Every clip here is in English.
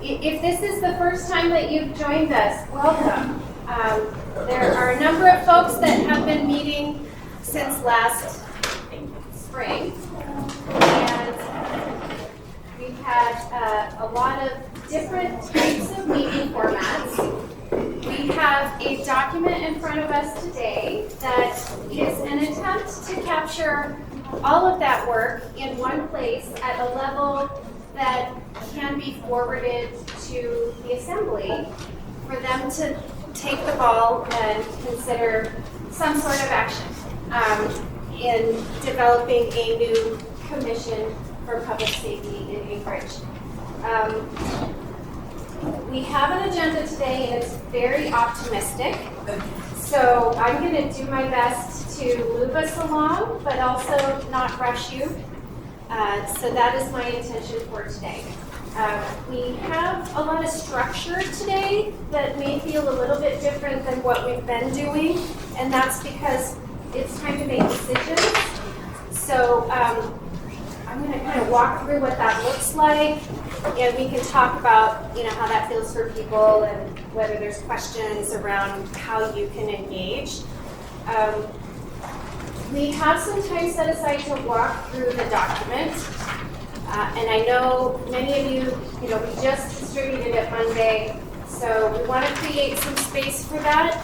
If this is the first time that you've joined us, welcome. There are a number of folks that have been meeting since last spring, and we've had a lot of different types of meeting formats. We have a document in front of us today that is an attempt to capture all of that work in one place at a level that can be forwarded to the assembly for them to take the ball and consider some sort of action in developing a new commission for public safety in Anchorage. We have an agenda today and it's very optimistic. So I'm going to do my best to move us along, but also not rush you. So that is my intention for today. We have a lot of structure today that may feel a little bit different than what we've been doing, and that's because it's time to make decisions. So I'm going to kind of walk through what that looks like, and we can talk about, how that feels for people and whether there's questions around how you can engage. We have some time set aside to walk through the document, and I know many of you, we just distributed it Monday, so we want to create some space for that.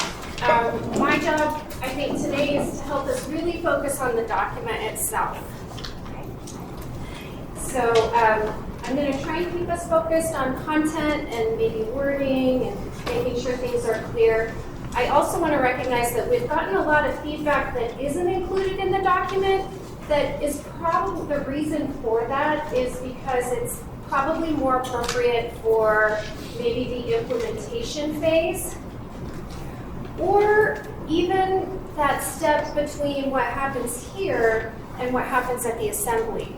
My job, I think, today is to help us really focus on the document itself. So I'm going to try and keep us focused on content and maybe wording and making sure things are clear. I also want to recognize that we've gotten a lot of feedback that isn't included in the document. That is probably the reason for that is because it's probably more appropriate for maybe the implementation phase, or even that step between what happens here and what happens at the assembly.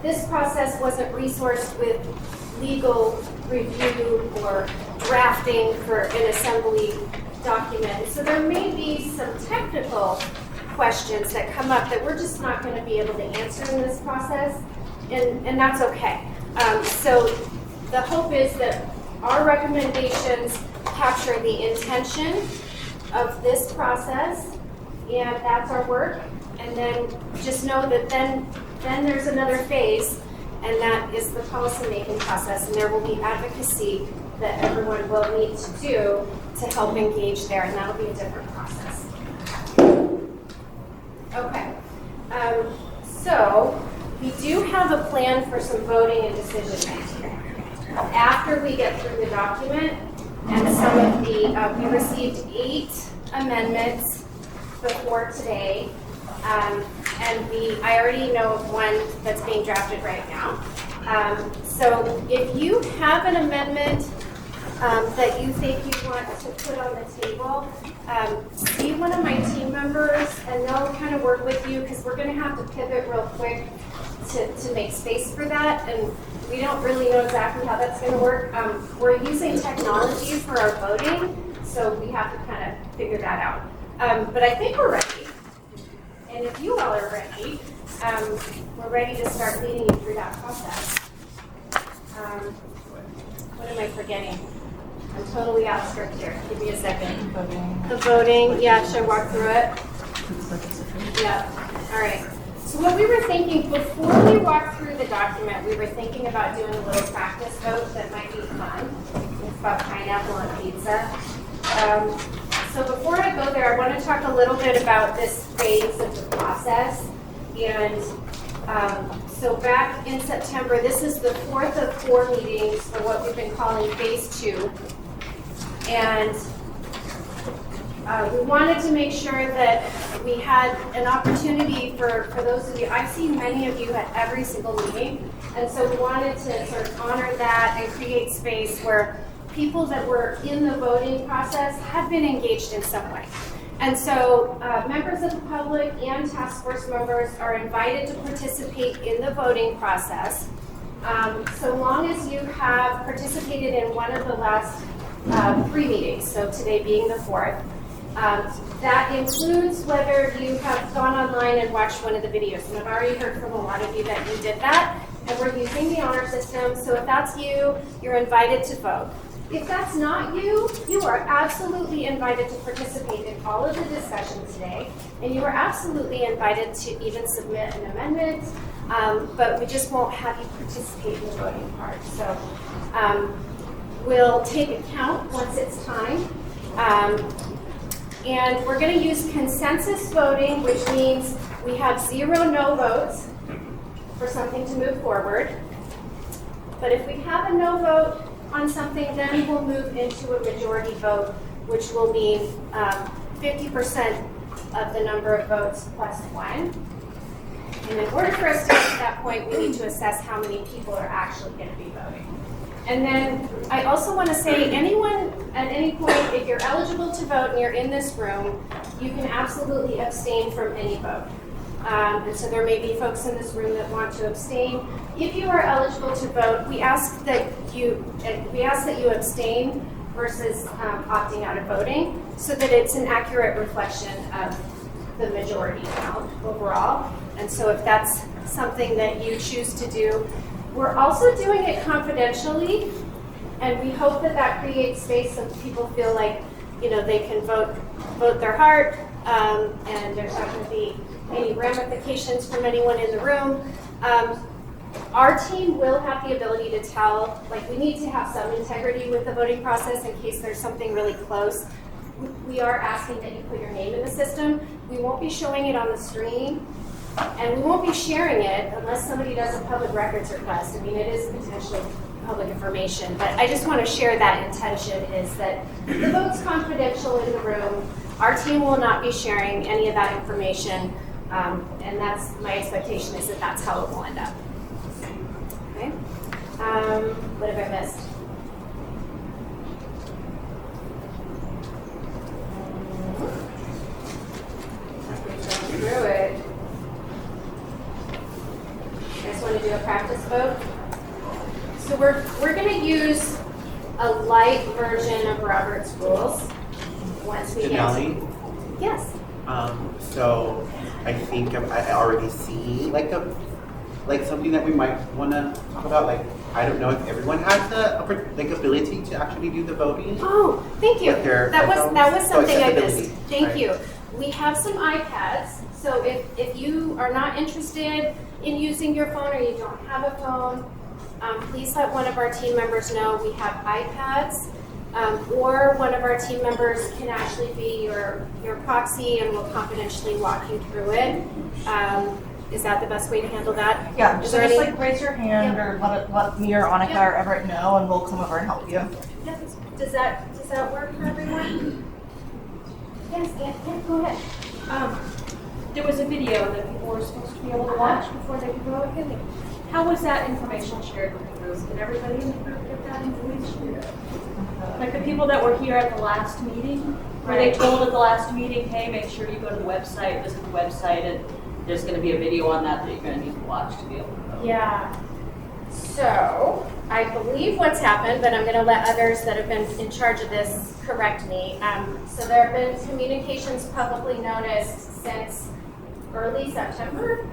This process wasn't resourced with legal review or drafting for an assembly document. So there may be some technical questions that come up that we're just not going to be able to answer in this process, and that's okay. So the hope is that our recommendations capture the intention of this process, and that's our work. And then just know that then there's another phase, and that is the policy-making process, and there will be advocacy that everyone will need to do to help engage there, and that'll be a different process. Okay, so we do have a plan for some voting and decision-making. After we get through the document, and some of the, we received 8 amendments before today, and I already know of one that's being drafted right now. So if you have an amendment that you think you want to put on the table, see one of my team members and they'll kind of work with you, because we're going to have to pivot real quick to make space for that, and we don't really know exactly how that's going to work. We're using technology for our voting, so we have to kind of figure that out. But I think we're ready. And if you all are ready, we're ready to start leading you through that process. What am I forgetting? I'm totally out of script here. Give me a second. The voting, yeah, should I walk through it? Yeah, all right. So what we were thinking, before we walk through the document, we were thinking about doing a little practice vote that might be fun. It's about pineapple and pizza. So before I go there, I want to talk a little bit about this phase of the process. And so back in September, this is the 4th of 4 meetings for what we've been calling phase 2. And we wanted to make sure that we had an opportunity for those of you. I've seen many of you at every single meeting. And so we wanted to sort of honor that and create space where people that were in the voting process have been engaged in some way. And so members of the public and task force members are invited to participate in the voting process, so long as you have participated in one of the last 3 meetings, so today being the 4th. That includes whether you have gone online and watched one of the videos. And I've already heard from a lot of you that you did that. And we're using the honor system, so if that's you, you're invited to vote. If that's not you, you are absolutely invited to participate in all of the discussion today, and you are absolutely invited to even submit an amendment, but we just won't have you participate in the voting part. So we'll take a count once it's time. And we're going to use consensus voting, which means we have 0 no votes for something to move forward. But if we have a no vote on something, then we'll move into a majority vote, which will mean 50% of the number of votes plus 1. And in order for us to get to that point, we need to assess how many people are actually going to be voting. And then I also want to say, anyone at any point, if you're eligible to vote and you're in this room, you can absolutely abstain from any vote. And so there may be folks in this room that want to abstain. If you are eligible to vote, we ask that you abstain versus opting out of voting, so that it's an accurate reflection of the majority count overall. And so if that's something that you choose to do, we're also doing it confidentially, and we hope that that creates space so people feel like, you know, they can vote their heart, and there's not going to be any ramifications from anyone in the room. Our team will have the ability to tell, like, we need to have some integrity with the voting process in case there's something really close. We are asking that you put your name in the system. We won't be showing it on the screen, and we won't be sharing it unless somebody does a public records request. I mean, it is potentially public information, but I just want to share that intention, is that the vote's confidential in the room. Our team will not be sharing any of that information, and that's my expectation, is that that's how it will end up. Okay. What have I missed? Through it. You guys want to do a practice vote? So we're going to use a light version of Robert's rules once we Denali? get. Yes. So I think I already see like something that we might want to talk about. Like, I don't know if everyone has the ability to actually do the voting. Oh, thank you. That was something I missed. accessibility, Thank right? you. We have some iPads. So if you are not interested in using your phone, or you don't have a phone, please let one of our team members know. We have iPads, or one of our team members can actually be your proxy, and will confidentially walk you through it. Is that the best way to handle that? Yeah, Is so there just any- like raise your hand, Yeah. or let me or Annika Yeah. or Everett know, and we'll come over and help you. Yeah. Does that work for everyone? Yes, yeah, go ahead. There was a video that people were supposed to be able to watch before they could vote. How was that information shared with the group? Did everybody in the group get that information? Like the people that were here at the last meeting, were they told at the last meeting, hey, make sure you go to the website, visit the website, and there's going to be a video on that you're going to need to watch to be able to vote? Yeah. So I believe what's happened, but I'm going to let others that have been in charge of this correct me. So there have been communications publicly noticed since early September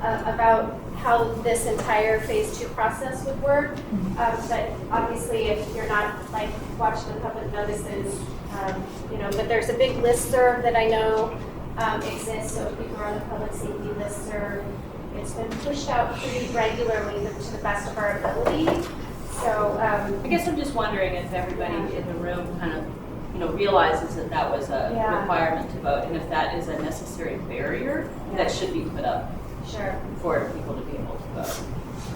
about how this entire phase 2 process would work. But obviously, if you're not like watching the public notices, but there's a big listserv that I know exists. So if people are on the public safety listserv, it's been pushed out pretty regularly to the best of our ability. So I guess I'm just wondering if everybody in the room kind of, realizes that that was a requirement to vote, and if that is a necessary barrier that should be put up sure. for people to be able to vote.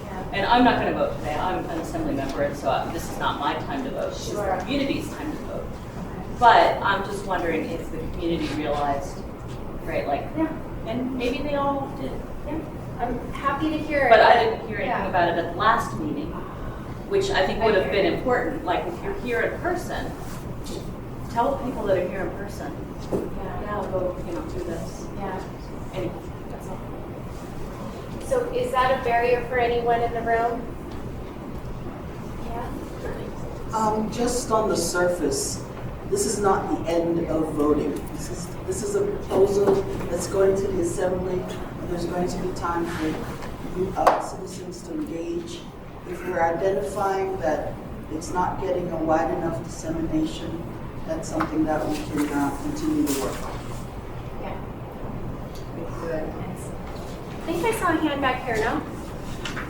Yeah. And I'm not going to vote today. I'm an assembly member, and so this is not my time to vote. This is Sure. the community's time to vote. But I'm just wondering if the community realized, right, and maybe they all did. Yeah. I'm happy to hear it. But I didn't hear anything Yeah. about it at the last meeting, which I think would have been important. Like, if you're here in person, tell the people that are here in person, now go, do this. Yeah. Anyway, that's all. So is that a barrier for anyone in the room? Yeah. Just on the surface, this is not the end of voting. This is a proposal that's going to the assembly. There's going to be time for citizens to engage. If we're identifying that it's not getting a wide enough dissemination, that's something that we can continue to work on. Yeah. Good. Thanks. I think I saw a hand back here, no?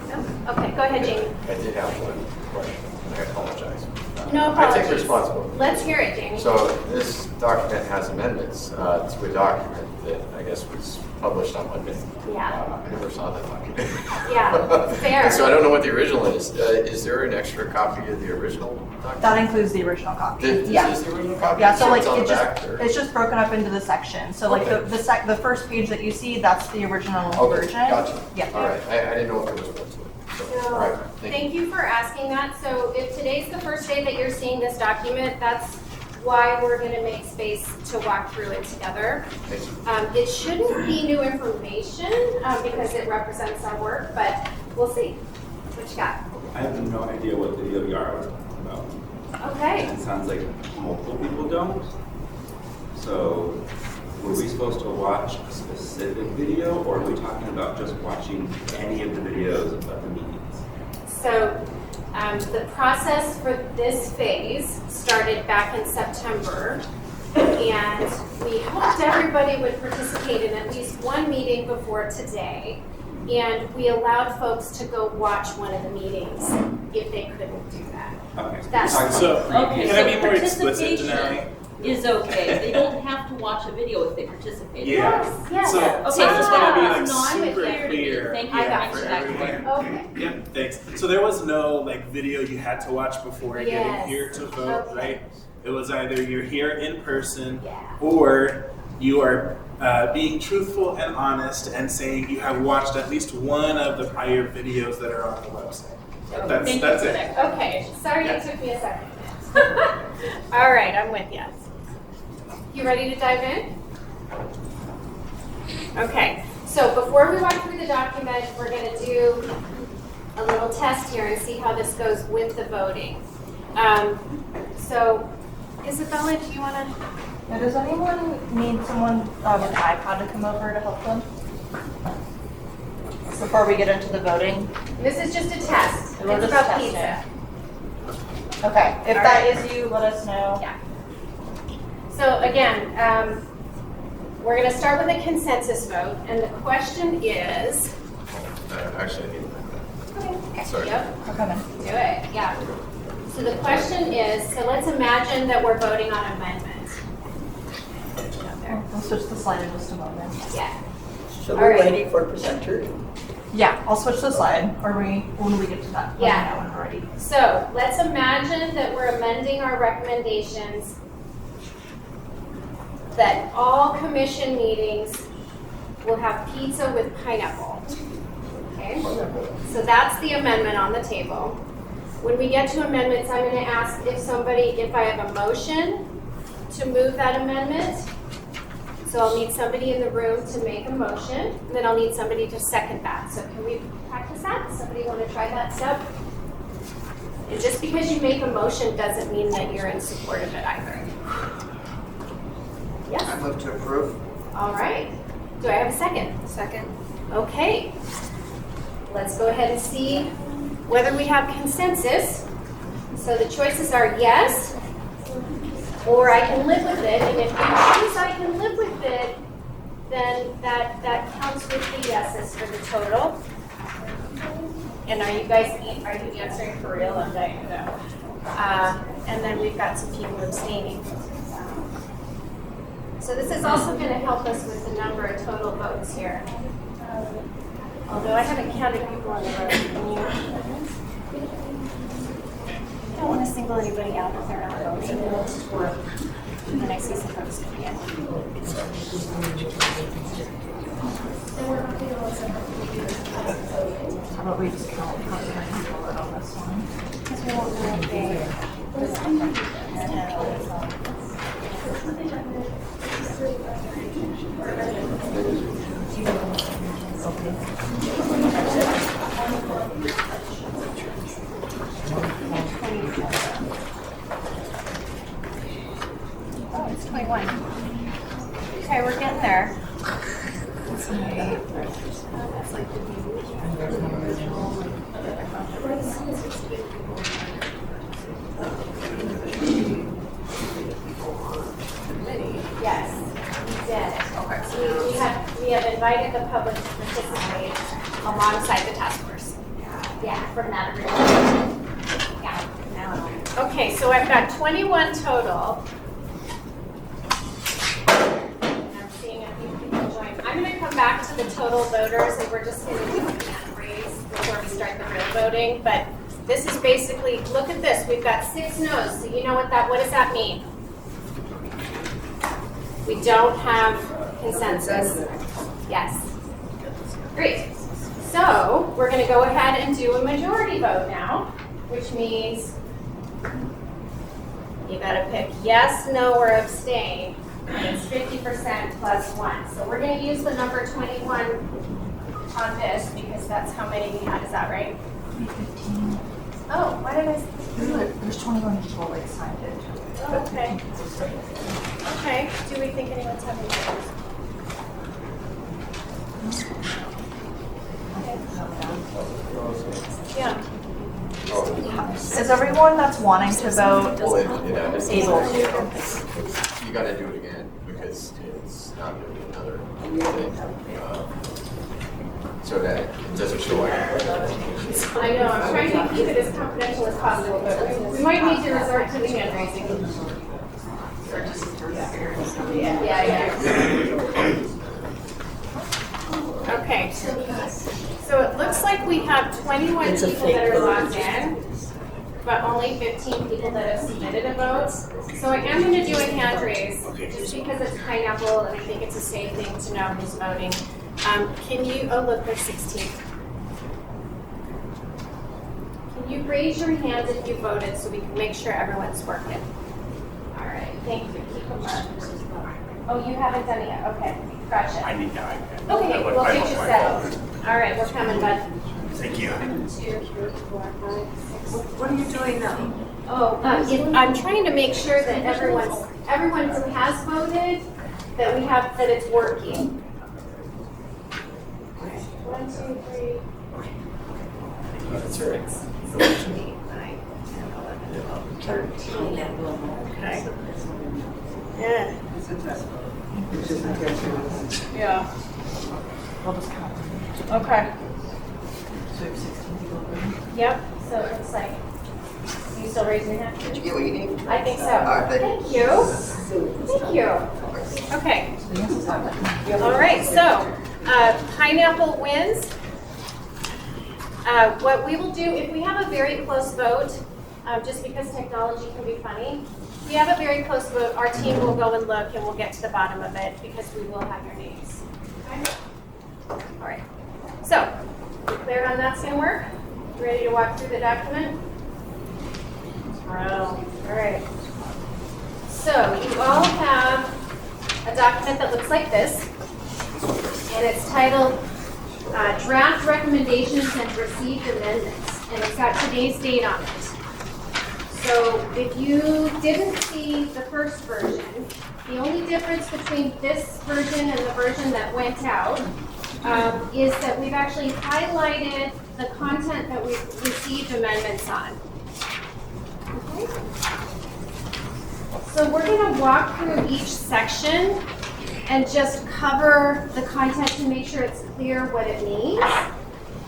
No? Okay, go ahead, Jamie. I did have one question, and I apologize. No I apologies. take responsibility. Let's hear it, Jamie. So this document has amendments to a document that I guess was published on Monday. Yeah. I never saw that document. Yeah, fair. And so I don't know what the original is. Is there an extra copy of the original document? That includes the original copy. This Yeah. is the original copy? Yeah, so like it's on it the just, back, or- it's just broken up into the sections. So like Okay. the first page that you see, that's the original Okay, version. gotcha. Yeah. All right, I didn't know if there was more to it. So, all right, Thank you for asking that. So if today's the first day that you're seeing this document, that's why we're going to make space to walk through it together. Thank you. It shouldn't be new information because it represents our work, but we'll see. What you got? I have no idea what video you are talking about. Okay. It sounds like multiple people don't. So, were we supposed to watch a specific video, or are we talking about just watching any of the videos of the meetings? So the process for this phase started back in September, and we hoped everybody would participate in at least one meeting before today, and we allowed folks to go watch one of the meetings if they couldn't do that. Okay. That's- We're talking So, about can previous- I be more explicit, Denali? Participation is okay. They don't have to watch a video if they participate. Yeah. Yes. So, Okay, so I just want to be like that's super non-clear to me. clear. Thank you I for got making for that everyone. clear. Okay. Yep, thanks. So there was no like video you had to watch before Yes. getting here to vote, Okay. right? It was either you're here in person Yeah. or you are being truthful and honest and saying you have watched at least one of the prior videos that are on the website. That's Thank you that's for it. that. Okay, sorry Yeah. it took me a second. All right, I'm with you. You ready to dive in? Okay, so before we walk through the document, we're going to do a little test here and see how this goes with the voting. So, Isabella, do you want to? Now, does anyone need someone with an iPad to come over to help them? Before we get into the voting? This is just a test. We're It's just about testing. pizza. Okay, if All that right. is you, let us know. Yeah. So again, we're going to start with a consensus vote, and the question is. Actually, I need that. Okay. Sorry. Yep. We're coming. Do it. Yeah. So the question is, so let's imagine that we're voting on amendment. Out there. We'll switch the slide in just a moment. Yeah. So All we're right. waiting for presenter. Yeah, I'll switch the slide, or when we get to that. let me Yeah. know when we're ready. So let's imagine that we're amending our recommendations that all commission meetings will have pizza with pineapple. Okay? So that's the amendment on the table. When we get to amendments, I'm going to ask if I have a motion to move that amendment. So I'll need somebody in the room to make a motion, and then I'll need somebody to second that. So can we practice that? Somebody want to try that step? And just because you make a motion doesn't mean that you're in support of it either. Yes? I move to approve. All right. Do I have a second? Second. Okay. Let's go ahead and see whether we have consensus. So the choices are yes, or I can live with it. And if you choose I can live with it, then that counts with the yeses for the total. And are you answering for real? I'm dying to know. And then we've got some people abstaining. So this is also going to help us with the number of total votes here. Although I haven't counted people on the road. I don't want to single anybody out if they're not voting. And then I see some folks coming in. How about we just count how many people are on this one? Because we won't know if they. Oh, it's 21. Okay, we're getting there. That's like the invited the public to participate alongside the task force. Yeah, from that agreement. Yeah. Okay, so I've got 21 total. I'm seeing a few people join. I'm going to come back to the total voters, and we're just going to do a hand raise before we start the real voting. But this is basically, look at this. We've got 6 no's. So you know what does that mean? We don't have consensus. Yes. Great. So we're going to go ahead and do a majority vote now, which means you got to pick yes, no, or abstain. And it's 50% plus 1. So we're going to use the number 21 on this because that's how many we had. Is that right? 15. Oh, why did I? There's 21 people like signed it. Oh, okay. Okay. Do we think anyone's having issues? Yeah. Is everyone that's wanting to vote Well, it's able to? You gotta do it again, because it's not gonna be another thing. So that it doesn't show like. I know. I'm trying to keep it as confidential as possible, but we might need to resort to the hand raising. Yeah. Okay. So it looks like we have 21 people that are logged in, but only 15 people that have submitted a vote. So I am going to do a hand raise, just because it's pineapple, and I think it's a safe thing to know who's voting. Can you? Oh, look, there's 16. Can you raise your hand if you voted, so we can make sure everyone's working? All right. Thank you. Keep them up. Oh, you haven't done it yet. Okay. Gotcha. I need that. Okay, we'll get you set. All right, we're coming, bud. Thank you. 1, 2, 3, 4, 5, 6. What are you doing now? Oh, I'm trying to make sure that everyone who has voted, that it's working. 1, 2, 3. That's right. 6, 8, 9, 10, 11, 12, 13. Okay. Yeah. Yeah. We'll just count. Okay. So we have 16 people voting. Yep, so it looks like, you still raising your hand? Did you get what you need? I think so. All right, Thank you. Thank you. Okay. So yes is that. All right, so pineapple wins. What we will do, if we have a very close vote, just because technology can be funny, if we have a very close vote, our team will go and look and we'll get to the bottom of it because we will have your names. Okay? All right. So, you clear on that's going to work? You ready to walk through the document? All right. So, you all have a document that looks like this, and it's titled Draft Recommendations and Received Amendments, and it's got today's date on it. So if you didn't see the first version, the only difference between this version and the version that went out is that we've actually highlighted the content that we've received amendments on. Okay. So we're going to walk through each section and just cover the content to make sure it's clear what it means.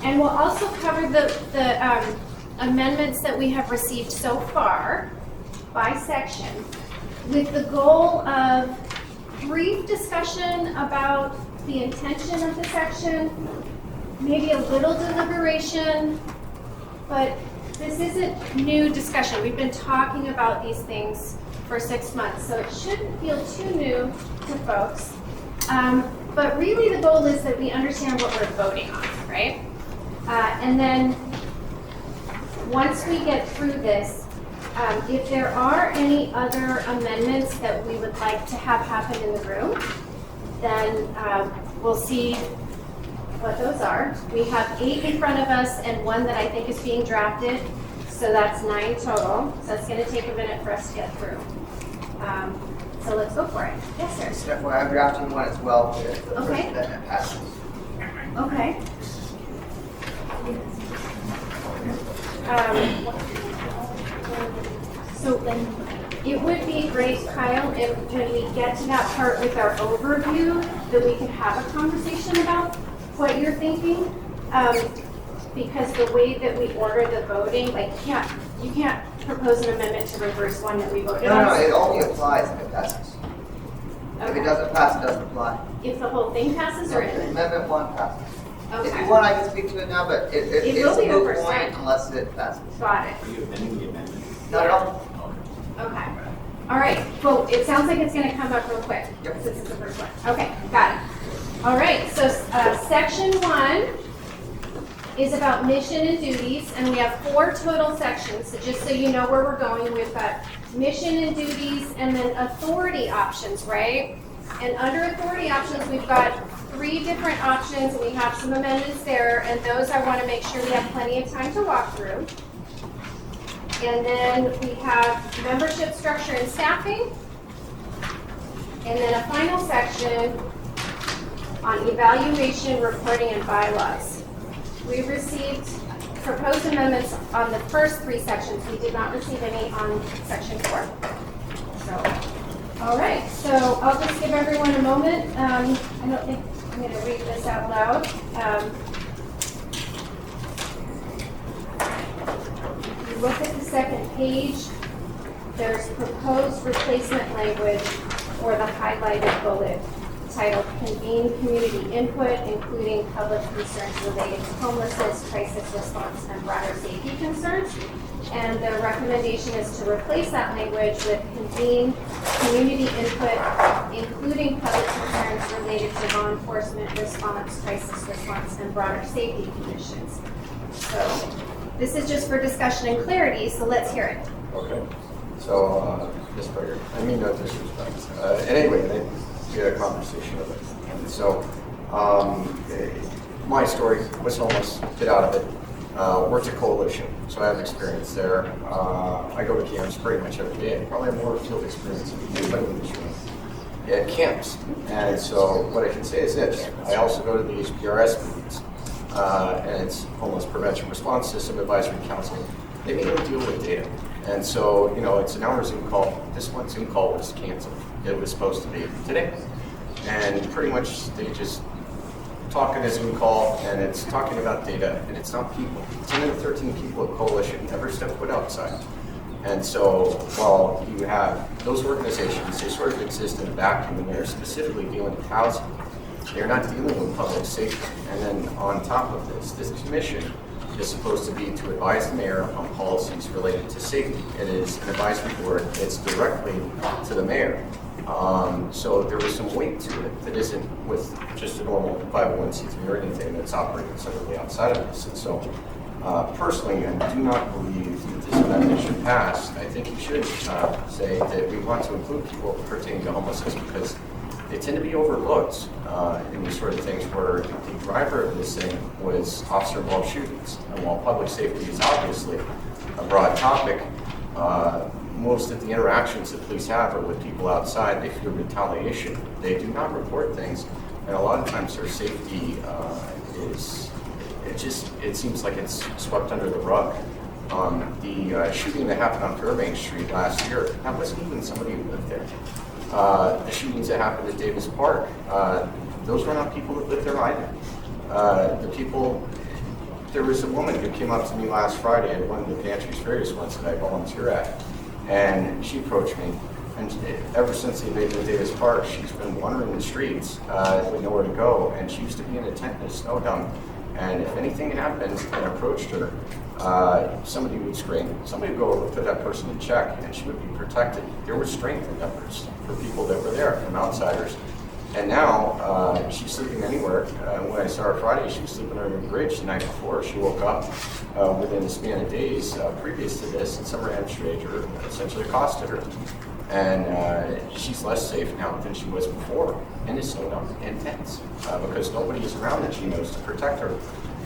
And we'll also cover the amendments that we have received so far by section with the goal of brief discussion about the intention of the section, maybe a little deliberation, but this isn't new discussion. We've been talking about these things for 6 months, so it shouldn't feel too new to folks. But really the goal is that we understand what we're voting on, right? And then once we get through this, if there are any other amendments that we would like to have happen in the room, then we'll see what those are. We have 8 in front of us and 1 that I think is being drafted, so that's 9 total. So that's going to take a minute for us to get through. So let's go for it. Yes, sir. Just FYI, I'm drafting one as well. For the Okay. first that passes. Okay. So it would be great, Kyle, if when we get to that part with our overview, that we could have a conversation about what you're thinking. Because the way that we order the voting, like you can't propose an amendment to reverse one that we voted on. No, it only applies if it passes. If Okay. it doesn't pass, it doesn't apply. If the whole thing passes or If if Amendment 1 passes. If Okay. you want, I can speak to it now, but It it's will be a the moot first point time. unless it passes. Got it. Are you amending the amendment? Not at all. Okay. All right. Well, it sounds like it's going to come up real quick Yep. since it's the first one. Okay. Got it. All right. So section 1 is about mission and duties, and we have 4 total sections. So just so you know where we're going, we've got mission and duties, and then authority options, right? And under authority options, we've got 3 different options, and we have some amendments there, and those I want to make sure we have plenty of time to walk through. And then we have membership structure and staffing, and then a final section on evaluation, reporting, and bylaws. We received proposed amendments on the first 3 sections. We did not receive any on section 4. So, all right, so I'll just give everyone a moment. I don't think I'm going to read this out loud. If you look at the second page, there's proposed replacement language for the highlighted bullet titled Convene Community Input, including public concerns related to homelessness, crisis response, and broader safety concerns. And the recommendation is to replace that language with convene community input, including public concerns related to law enforcement response, crisis response, and broader safety conditions. So this is just for discussion and clarity, so let's hear it. Okay. So, Ms. Berger, I mean no disrespect. Anyway, we had a conversation of it. And so, my story was homeless, get out of it. Worked at Coalition, so I have experience there. I go to camps pretty much every day. I probably have more field experience than anybody in this room at camps. And so what I can say is this. I also go to the HPRS meetings, and it's Homeless Prevention Response System Advisory Council. They mainly deal with data. And so, it's an hour Zoom call. This one Zoom call was canceled. It was supposed to be today. And pretty much they just talk in a Zoom call, and it's talking about data, and it's not people. 10 of the 13 people at Coalition never step foot outside. And so while you have those organizations, they sort of exist in a vacuum, and they're specifically dealing with housing. They're not dealing with public safety. And then on top of this commission is supposed to be to advise the mayor on policies related to safety. It is an advisory board. It's directly to the mayor. So there was some weight to it that isn't with just a normal 501c3 or anything that's operating separately outside of this. And so personally, I do not believe that this amendment should pass. I think you should say that we want to include people pertaining to homelessness because they tend to be overlooked in these sort of things where the driver of this thing was officer-involved shootings. And while public safety is obviously a broad topic, most of the interactions that police have are with people outside. They fear retaliation. They do not report things, and a lot of times their safety it seems like it's swept under the rug. The shooting that happened on Fairbanks Street last year, that wasn't even somebody who lived there. The shootings that happened at Davis Park, those were not people that lived there either. There was a woman who came up to me last Friday at one of the Pantries various ones that I volunteer at. And she approached me, and ever since the invasion of Davis Park, she's been wandering the streets with nowhere to go, and she used to be in a tent in a snow dump, and if anything happened and approached her, somebody would scream, somebody would go over and put that person in check, and she would be protected. There was strength in numbers for people that were there, from outsiders. And now she's sleeping anywhere. When I saw her Friday, she was sleeping under a bridge the night before. She woke up within a span of days previous to this, and some random stranger essentially accosted her. And she's less safe now than she was before, and is so intense because nobody is around that she knows to protect her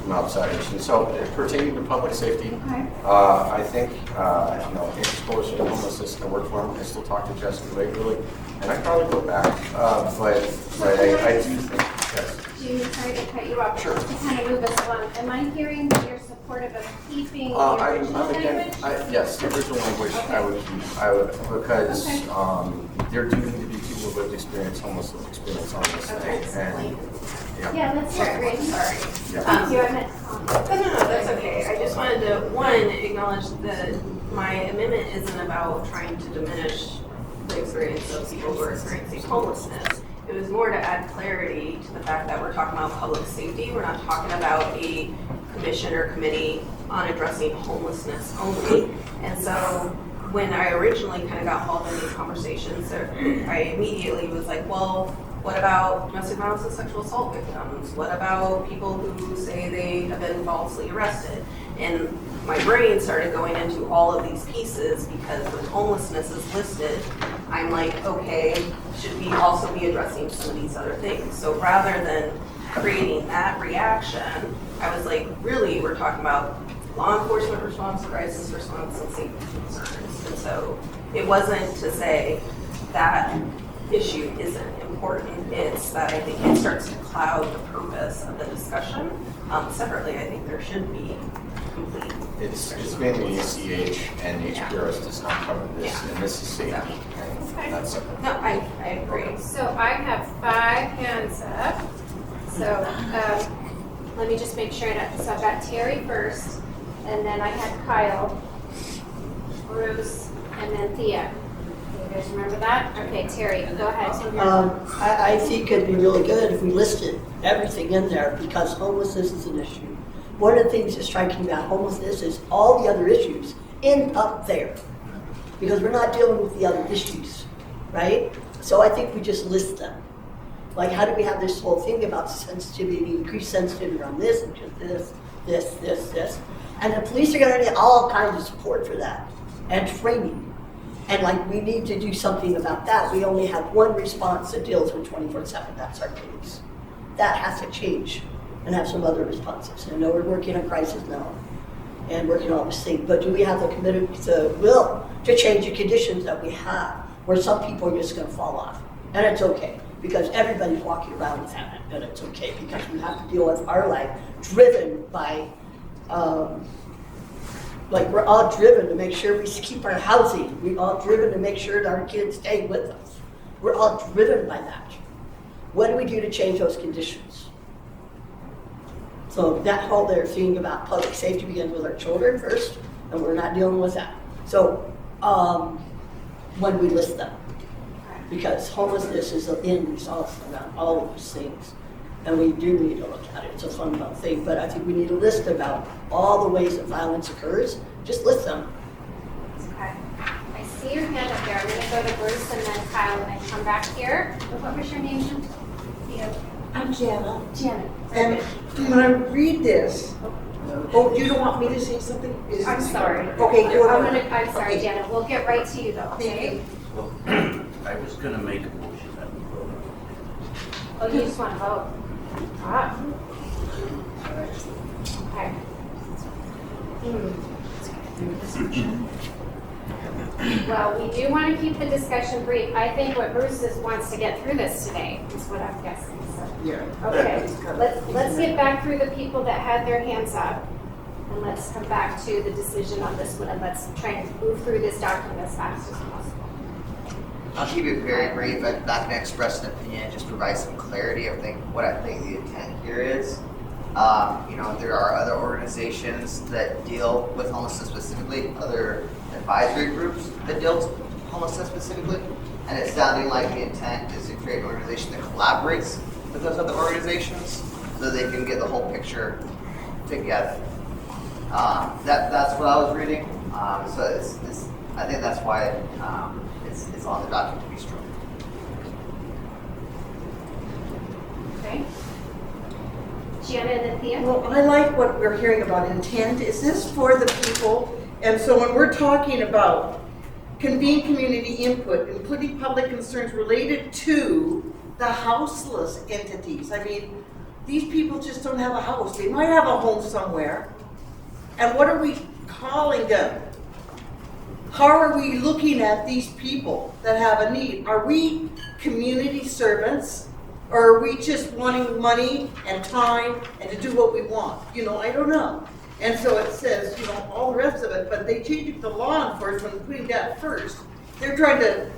from outsiders. And so, pertaining to public safety, I think Explosion and homelessness can work for them. I still talk to Jessica regularly. And I'd probably go back, but I do think, yes. Do sorry to cut you off, Sure. but just to kind of move us along, am I hearing that you're supportive of keeping the I'm original again, language? yes, the original language I would keep, because, Okay. there do need to be people with experience, homeless experience on this Okay. thing, and, Yeah, let's hear it, Ray. Sorry. yeah. You have it. No, that's okay. I just wanted to, one, acknowledge that my amendment isn't about trying to diminish the experience of people who are experiencing homelessness. It was more to add clarity to the fact that we're talking about public safety. We're not talking about a commission or committee on addressing homelessness only. And so when I originally kind of got involved in these conversations, I immediately was like, well, what about domestic violence and sexual assault victims? What about people who say they have been falsely arrested? And my brain started going into all of these pieces because when homelessness is listed, I'm like, okay, should we also be addressing some of these other things? So rather than creating that reaction, I was like, really, we're talking about law enforcement response, crisis response, and safety concerns. And so it wasn't to say that issue isn't important. It's that I think it starts to cloud the purpose of the discussion. Separately, I think there should be complete. It's mainly ACH and HPRS does not cover this, Yeah. and this is safety, Okay. and that's separate. No, I agree. So I have 5 hands up. So let me just make sure. So I've got Terry first, and then I had Kyle, Bruce, and then Thea. You guys remember that? Okay, Terry, go ahead. I think it'd be really good if we listed everything in there because homelessness is an issue. One of the things that's striking about homelessness is all the other issues end up there because we're not dealing with the other issues, right? So I think we just list them. Like, how do we have this whole thing about sensitivity, increased sensitivity around this and just this? And the police are gonna need all kinds of support for that and training. And like, we need to do something about that. We only have one response that deals with 24/7, that's our police. That has to change and have some other responses. I know we're working on crisis now and working on this thing, but do we have the will to change the conditions that we have where some people are just gonna fall off? And it's okay, because everybody's walking around with that, and it's okay, because we have to deal with our life driven by, like, we're all driven to make sure we keep our housing. We're all driven to make sure that our kids stay with us. We're all driven by that. What do we do to change those conditions? So that whole their thing about public safety begins with our children first, and we're not dealing with that. So when we list them, because homelessness is in these also around all of those things. And we do need to look at it. It's a fundamental thing, but I think we need a list about all the ways that violence occurs. Just list them. Okay. I see your hand up there. I'm going to go to Bruce and then Kyle and then come back here. What was your name again? Thea. I'm Jana. Janet. And when I read this, oh, you don't want me to say something? I'm sorry. Okay, go ahead. I'm sorry, Okay. Janet. We'll get right to you though, okay? I was gonna make a motion that we vote. Oh, you just want to vote? Ah. Okay. Well, we do want to keep the discussion brief. I think what Bruce wants to get through this today is what I'm guessing, so. Yeah. Okay, let's get back through the people that had their hands up. And let's come back to the decision on this one and let's try and move through this document as fast as possible. I'll keep it very brief. I'm not going to express an opinion, just provide some clarity. What I think the intent here is. There are other organizations that deal with homelessness specifically, other advisory groups that deal with homelessness specifically, and it's sounding like the intent is to create an organization that collaborates with those other organizations so they can get the whole picture together. That's what I was reading. So I think that's why it's on the document to be struck. Okay. Gianna and then Thea? Well, I like what we're hearing about intent. Is this for the people? And so when we're talking about convene community input, including public concerns related to the houseless entities. I mean, these people just don't have a house. They might have a home somewhere. And what are we calling them? How are we looking at these people that have a need? Are we community servants Or are we just wanting money and time and to do what we want? You know, I don't know. And so it says, you know, all the rest of it, but they changed the law enforcement, putting that first. They're trying to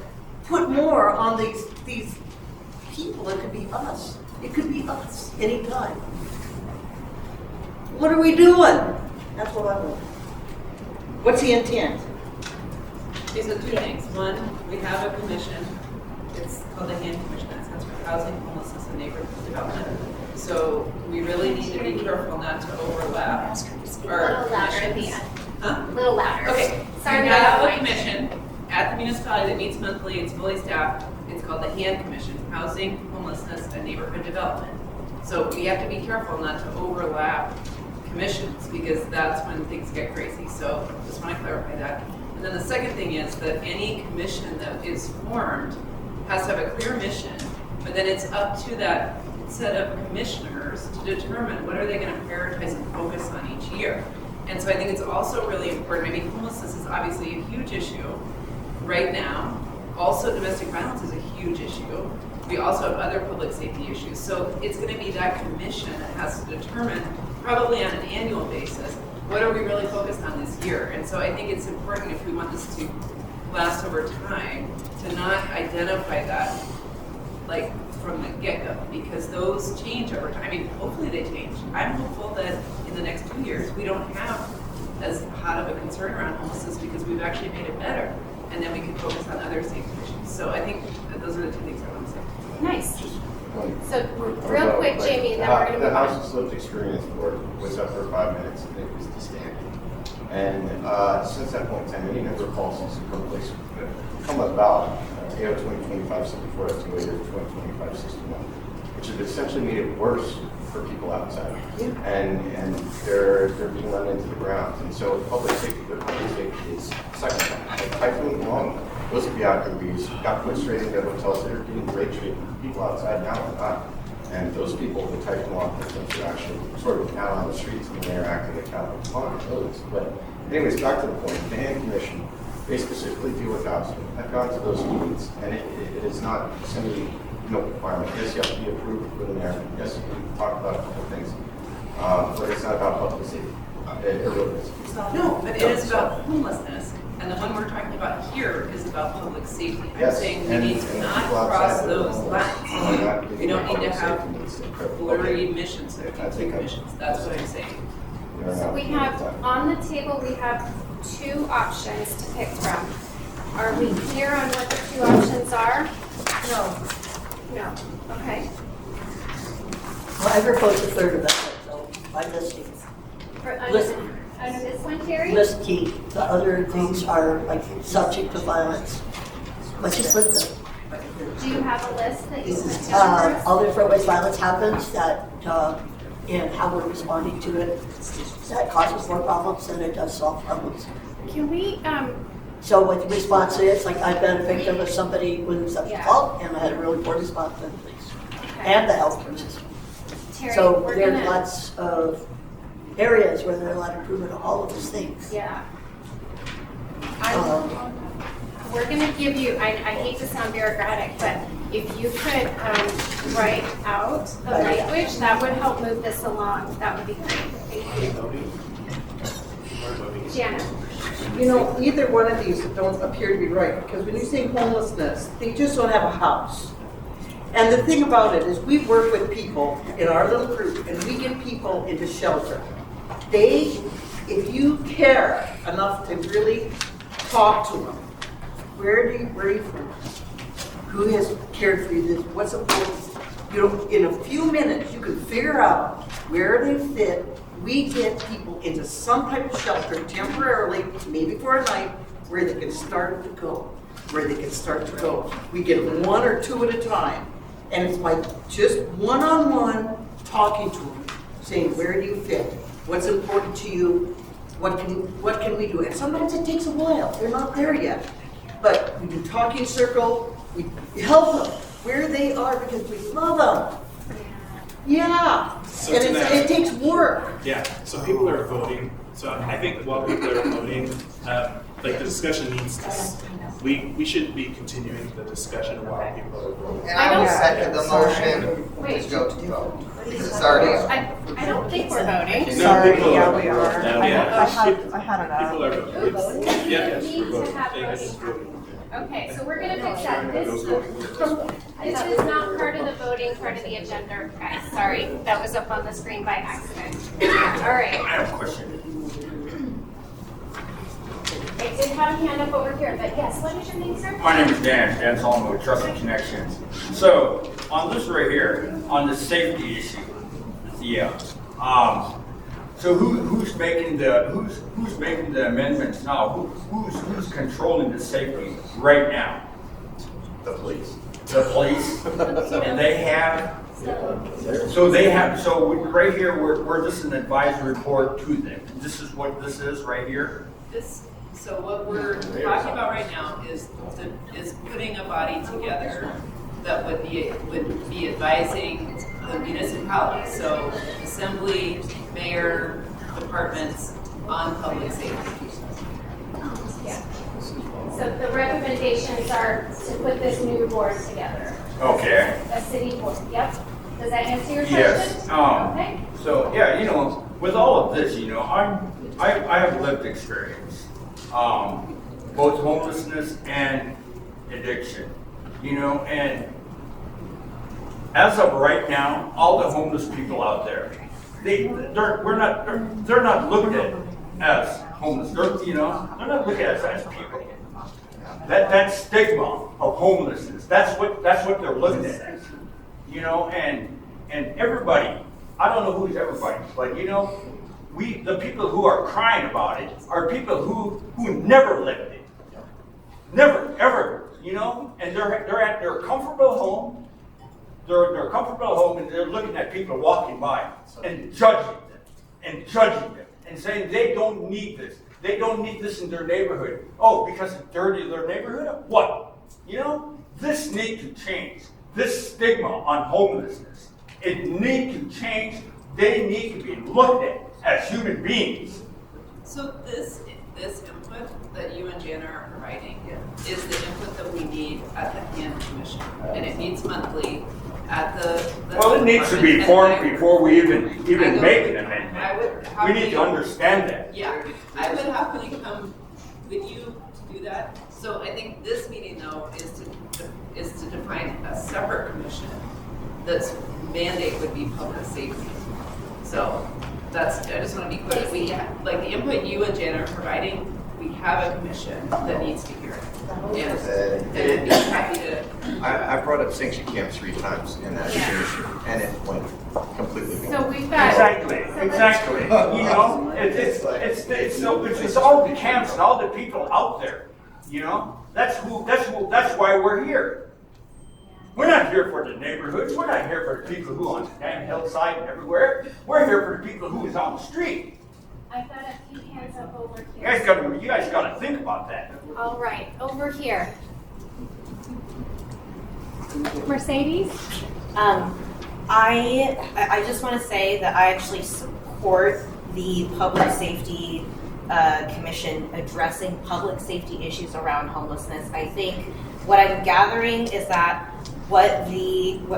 put more on these people. It could be us. It could be us anytime. What are we doing? That's what I want. What's the intent? Okay, so two things. One, we have a commission. It's called the HAND Commission. That stands for Housing, Homelessness, and Neighborhood Development. So we really need to be careful not to overlap A our little louder at the commissions. end. Huh? A little louder. Okay. Sorry, we I have got a the mic. commission at the municipality that meets monthly. It's fully staffed. It's called the HAND Commission, Housing, Homelessness, and Neighborhood Development. So we have to be careful not to overlap commissions because that's when things get crazy. So just want to clarify that. And then the second thing is that any commission that is formed has to have a clear mission, but then it's up to that set of commissioners to determine what are they going to prioritize and focus on each year. And so I think it's also really important. I mean, homelessness is obviously a huge issue right now. Also, domestic violence is a huge issue. We also have other public safety issues. So it's going to be that commission that has to determine, probably on an annual basis, what are we really focused on this year? And so I think it's important if we want this to last over time to not identify that like from the get-go because those change over time. I mean, hopefully they change. I'm hopeful that in the next 2 years we don't have as hot of a concern around homelessness because we've actually made it better and then we can focus on other safety issues. So I think that those are the two things I want to say. Nice. So real quick, Jamie, and then we're going to The move on. House's lived experience board was up for 5 minutes and it was disbanded. And since that point in time, any number of policies have come about. AO 2025-64 has to go to 2025-61, which has essentially made it worse for people outside. Yeah. And they're being run into the ground. And so public safety is second. Like Typhoon Long, those PIAs got put straight into hotels that are getting great treatment. People outside now are not. And those people, the Typhoon Long victims, are actually sort of out on the streets and they're acting at Capitol Pond. But anyways, back to the point. The HAND Commission, they specifically deal with housing. I've gone to those meetings, and it is not simply requirement. Yes, you have to be approved for the mayor. Yes, you can talk about a couple of things, but it's not about public safety. It really is. No, but it is about homelessness, and the one we're talking about here is about public safety. I'm Yes, saying we and- need to and not people outside cross that are those homeless are lines. not We getting don't need public to have safety needs. blurry Okay. missions, there I are two think I'm- missions. That's what I'm saying. You're So not we doing have, that. on the table, we have two options to pick from. Are we clear on what the two options are? No. No. Okay. Well, I propose a third amendment, so by listing. Listen. Under this one, Terry? Listing, the other things are like subject to violence. Let's just list them. Do you have a list that you can send for us? All different ways violence happens that, and how we're responding to it, that causes more problems than it does solve problems. Can we, So what the response is, like I've been a victim of somebody with such Yeah. fault and I had a really poor response from the police and the healthcare system. Terry, So we're there's gonna, lots of areas where there's a lot of improvement on all of those things. yeah. Um, We're gonna give you, I hate to sound bureaucratic, but if you could, write out the Right. language, that would help move this along. That would be great. Thank you. Jana? You know, either one of these don't appear to be right, because when you say homelessness, they just don't have a house. And the thing about it is, we work with people in our little group, and we get people into shelter. If you care enough to really talk to them, where are you from? Who has cared for you? This, what's important? You know, in a few minutes, you can figure out where they fit. We get people into some type of shelter temporarily, maybe for a night, where they can start to go. We get one or two at a time. And it's by just one-on-one talking to them, saying, where do you fit? What's important to you? What can we do? And sometimes it takes a while. They're not there yet. But we do talking circle. We help them where they are because we love them. Yeah. So And to that- it takes work. Yeah, so people are voting So I think while people are voting, like the discussion needs to, we should be continuing the discussion while people are voting. And I will second the motion, please go to vote. It's already. I don't think we're voting. Sorry, people yeah, are we voting. are. Yeah. I had it out. People are voting. We Yes, need we're to have voting. They those. just voted. Okay, so we're gonna fix that. This is not part of the voting, part of the agenda, guys. Sorry, that was up on the screen by accident. All right. I have a question. I did have a hand up over here, but yes, what is your name, sir? My name is Dan Solomon with Trusted Connections. So on this right here, on the safety issue, yeah. So who's making the amendments now? Who's controlling the safety right now? The police. The police, and they have. So right here, we're just an advisory report to them. This is what this is right here. So what we're talking about right now is putting a body together that would be advising the municipality, so assembly, mayor, departments on public safety. Yeah. So the recommendations are to put this new board together. Okay. A city board, yep. Does that answer your question? Yes. Okay. So yeah, with all of this, I have lived experience, both homelessness and addiction, and as of right now, all the homeless people out there, they're not looked at as homeless. They're not looked at as people. That stigma of homelessness, that's what they're looked at as, and everybody, I don't know who's everybody, but the people who are crying about it are people who never lived it. Never, ever, and they're at their comfortable home. They're comfortable at home, and they're looking at people walking by and judging them and saying they don't need this. They don't need this in their neighborhood. Oh, because it's dirty in their neighborhood? What? This needs to change. This stigma on homelessness, it needs to change. They need to be looked at as human beings. So this input that you and Jana are providing is the input that we need at the hand commission, and it needs monthly at the. Well, it needs to be formed before we even make an amendment. We need to understand that. Yeah, I would happily come with you to do that. So I think this meeting though is to define a separate commission that's mandate would be public safety. So I just want to be clear. We like the input you and Jana are providing. We have a commission that needs to hear it. And I'd be happy to. I brought up sanction camp 3 times in that issue, and it went completely. So we've got Exactly. It's all the camps and all the people out there. That's why we're here. We're not here for the neighborhoods. We're not here for the people who are on the damn hillside and everywhere. We're here for the people who is on the street. I've got a few hands up over You here. guys gotta think about that. All right, over here. Mercedes? I just want to say that I actually support the Public Safety Commission addressing public safety issues around homelessness. I think what I'm gathering is that what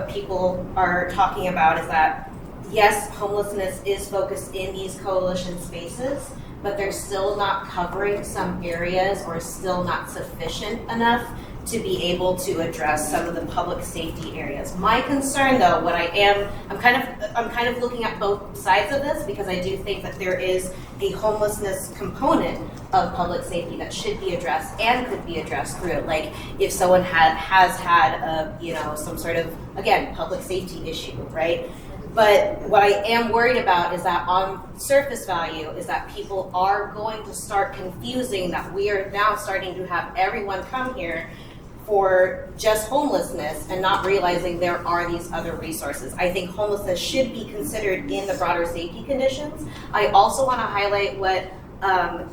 people are talking about is that yes, homelessness is focused in these coalition spaces, but they're still not covering some areas or still not sufficient enough to be able to address some of the public safety areas. My concern though, I'm kind of looking at both sides of this because I do think that there is a homelessness component of public safety that should be addressed and could be addressed through it. Like if someone has had some sort of, again, public safety issue, right? But what I am worried about is that on surface value is that people are going to start confusing that we are now starting to have everyone come here for just homelessness and not realizing there are these other resources. I think homelessness should be considered in the broader safety conditions. I also want to highlight what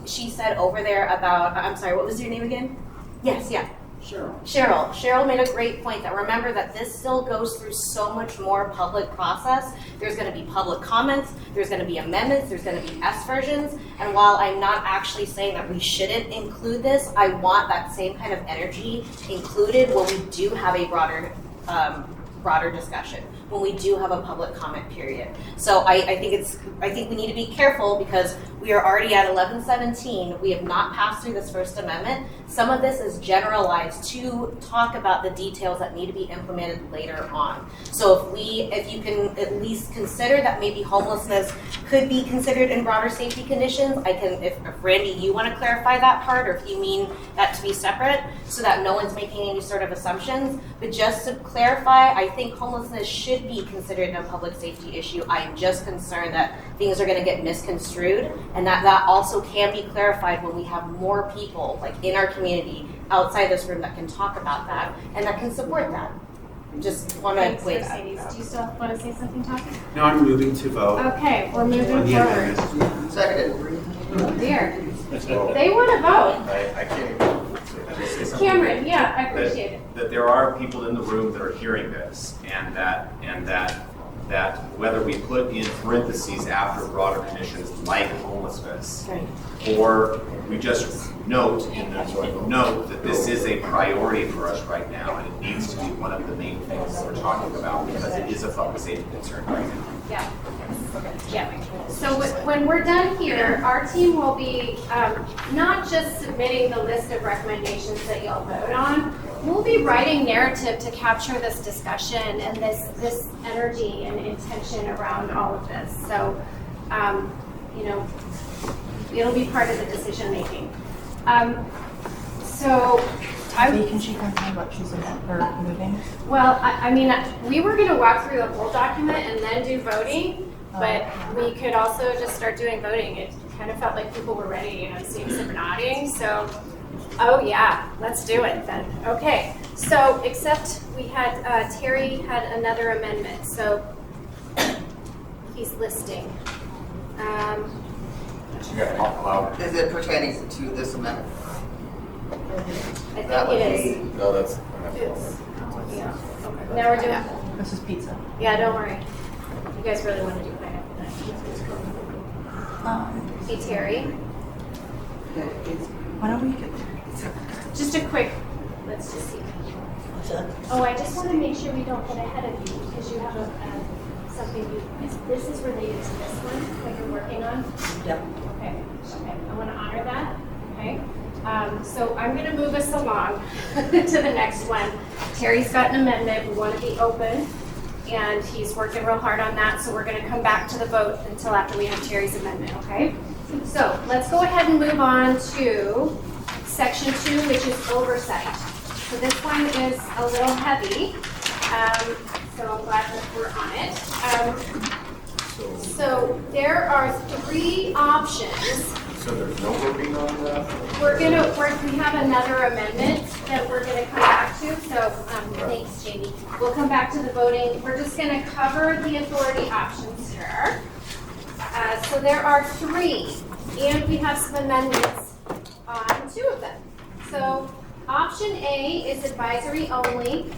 she said over there about, I'm sorry, what was your name again? Yes, yeah. Cheryl made a great point that remember that this still goes through so much more public process. There's going to be public comments, there's going to be amendments, there's going to be S versions. And while I'm not actually saying that we shouldn't include this, I want that same kind of energy included when we do have a broader discussion, when we do have a public comment period. So I think we need to be careful because we are already at 11:17. We have not passed through this First Amendment. Some of this is generalized to talk about the details that need to be implemented later on. So if you can at least consider that maybe homelessness could be considered in broader safety conditions, if Randy, you want to clarify that part, or if you mean that to be separate so that no one's making any sort of assumptions. But just to clarify, I think homelessness should be considered a public safety issue. I am just concerned that things are going to get misconstrued, and that also can be clarified when we have more people like in our community outside this room that can talk about that and that can support that. Just want to wait. Mercedes, do you still want to say something, Tommy? No, I'm moving to vote. Okay, we're moving On the forward. amendment. Seconded. Oh dear. They want to vote. I can't even say something. Cameron, yeah, I appreciate it. That there are people in the room that are hearing this, and that whether we put in parentheses after broader conditions like homelessness, or we just note that this is a priority for us right now, and it needs to be one of the main things that we're talking about because it is a public safety concern right now. Yeah. Yeah. So when we're done here, our team will be not just submitting the list of recommendations that you'll vote on. We'll be writing narrative to capture this discussion and this energy and intention around all of this. So, it'll be part of the decision making. Can she confirm what she's moving? Well, I mean, we were going to walk through the whole document and then do voting, but we could also just start doing voting. It kind of felt like people were ready, seeing some nodding. So, oh yeah, let's do it then. Okay. So, except we had Terry had another amendment. So he's listing. Is it pertaining to this amendment? I think it is. No, that's. Yeah. Okay. Now we're doing. This is pizza. Yeah, don't worry. You guys really want to do pineapple. Hey, Terry. Why don't we get there? Just a quick, let's just see. Oh, I just want to make sure we don't get ahead of you because you have something this is related to this one that you're working on? Yep. Okay. I want to honor that. Okay. So I'm going to move us along to the next one. Terry's got an amendment. We want to be open, and he's working real hard on that. So we're going to come back to the vote until after we have Terry's amendment, okay? So let's go ahead and move on to section 2, which is oversight. So this one is a little heavy, so I'm glad that we're on it. So there are 3 options. So there's no voting on that? We have another amendment that we're gonna come back to, so thanks, Jamie. We'll come back to the voting. We're just gonna cover the authority options here. So there are 3, and we have some amendments on 2 of them. So option A is advisory only,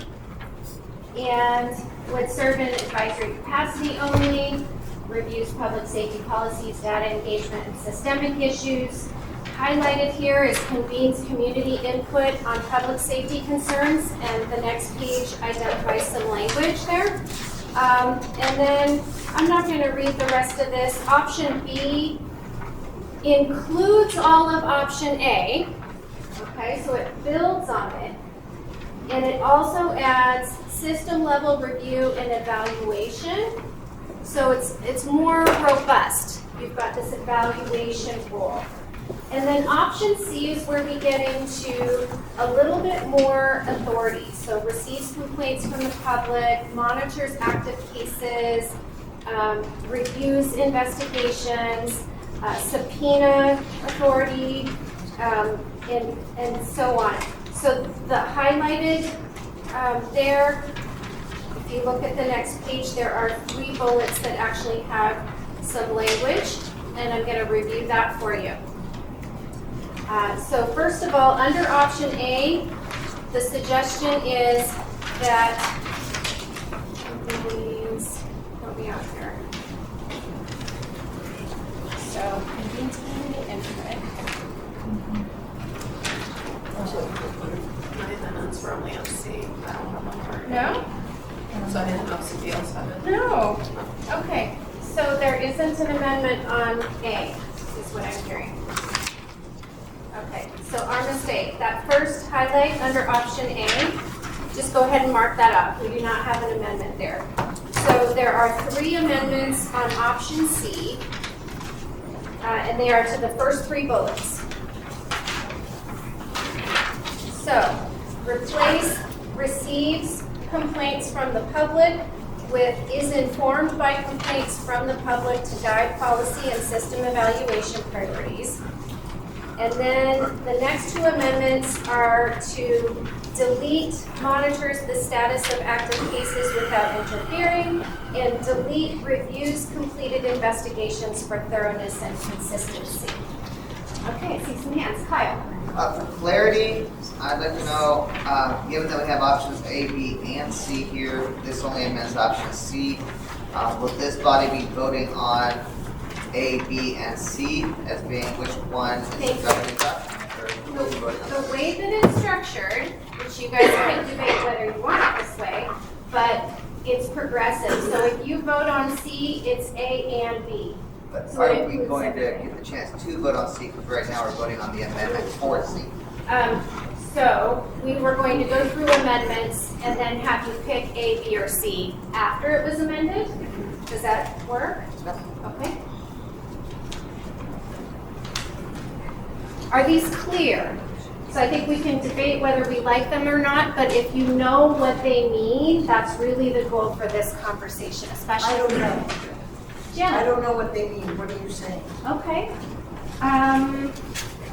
and would serve in advisory capacity only, reviews public safety policies, data engagement, and systemic issues. Highlighted here is convenes community input on public safety concerns, and the next page identifies some language there. And then I'm not going to read the rest of this. Option B includes all of option A. Okay, so it builds on it. And it also adds system level review and evaluation. So it's more robust. You've got this evaluation rule. And then option C is where we get into a little bit more authority. So receives complaints from the public, monitors active cases, reviews investigations, subpoena authority, and so on. So the highlighted there, if you look at the next page, there are 3 bullets that actually have some language, and I'm going to review that for you. So first of all, under option A, the suggestion is that, please, help me out here. So, convene community input. My amendments were only on C. I don't have one part. No? So I didn't know if somebody else had it. No. Okay, so there isn't an amendment on A, is what I'm hearing. Okay, so our mistake, that first highlight under option A, just go ahead and mark that up. We do not have an amendment there. So there are 3 amendments on option C, and they are to the first 3 bullets. So, replace receives complaints from the public with is informed by complaints from the public to guide policy and system evaluation priorities. And then the next 2 amendments are to delete monitors the status of active cases without interfering, and delete reviews completed investigations for thoroughness and consistency. Okay, I see some hands. Kyle. For clarity, I'd like to know, given that we have options A, B, and C here, this only amends option C. Will this body be voting on A, B, and C as being which one is the governing document? Or will we be voting on The way that it's structured, which you guys can debate whether you want it this way, but it's progressive. So if you vote on C, it's A and B. But So it are we includes going to everything. get the chance to vote on C? Because right now we're voting on the amendment for C. So we were going to go through amendments and then have you pick A, B, or C after it was amended. Does that work? Okay. Are these clear? So I think we can debate whether we like them or not, but if you know what they mean, that's really the goal for this conversation, especially. I don't know. Jen? I don't know what they mean. What are you saying? Okay.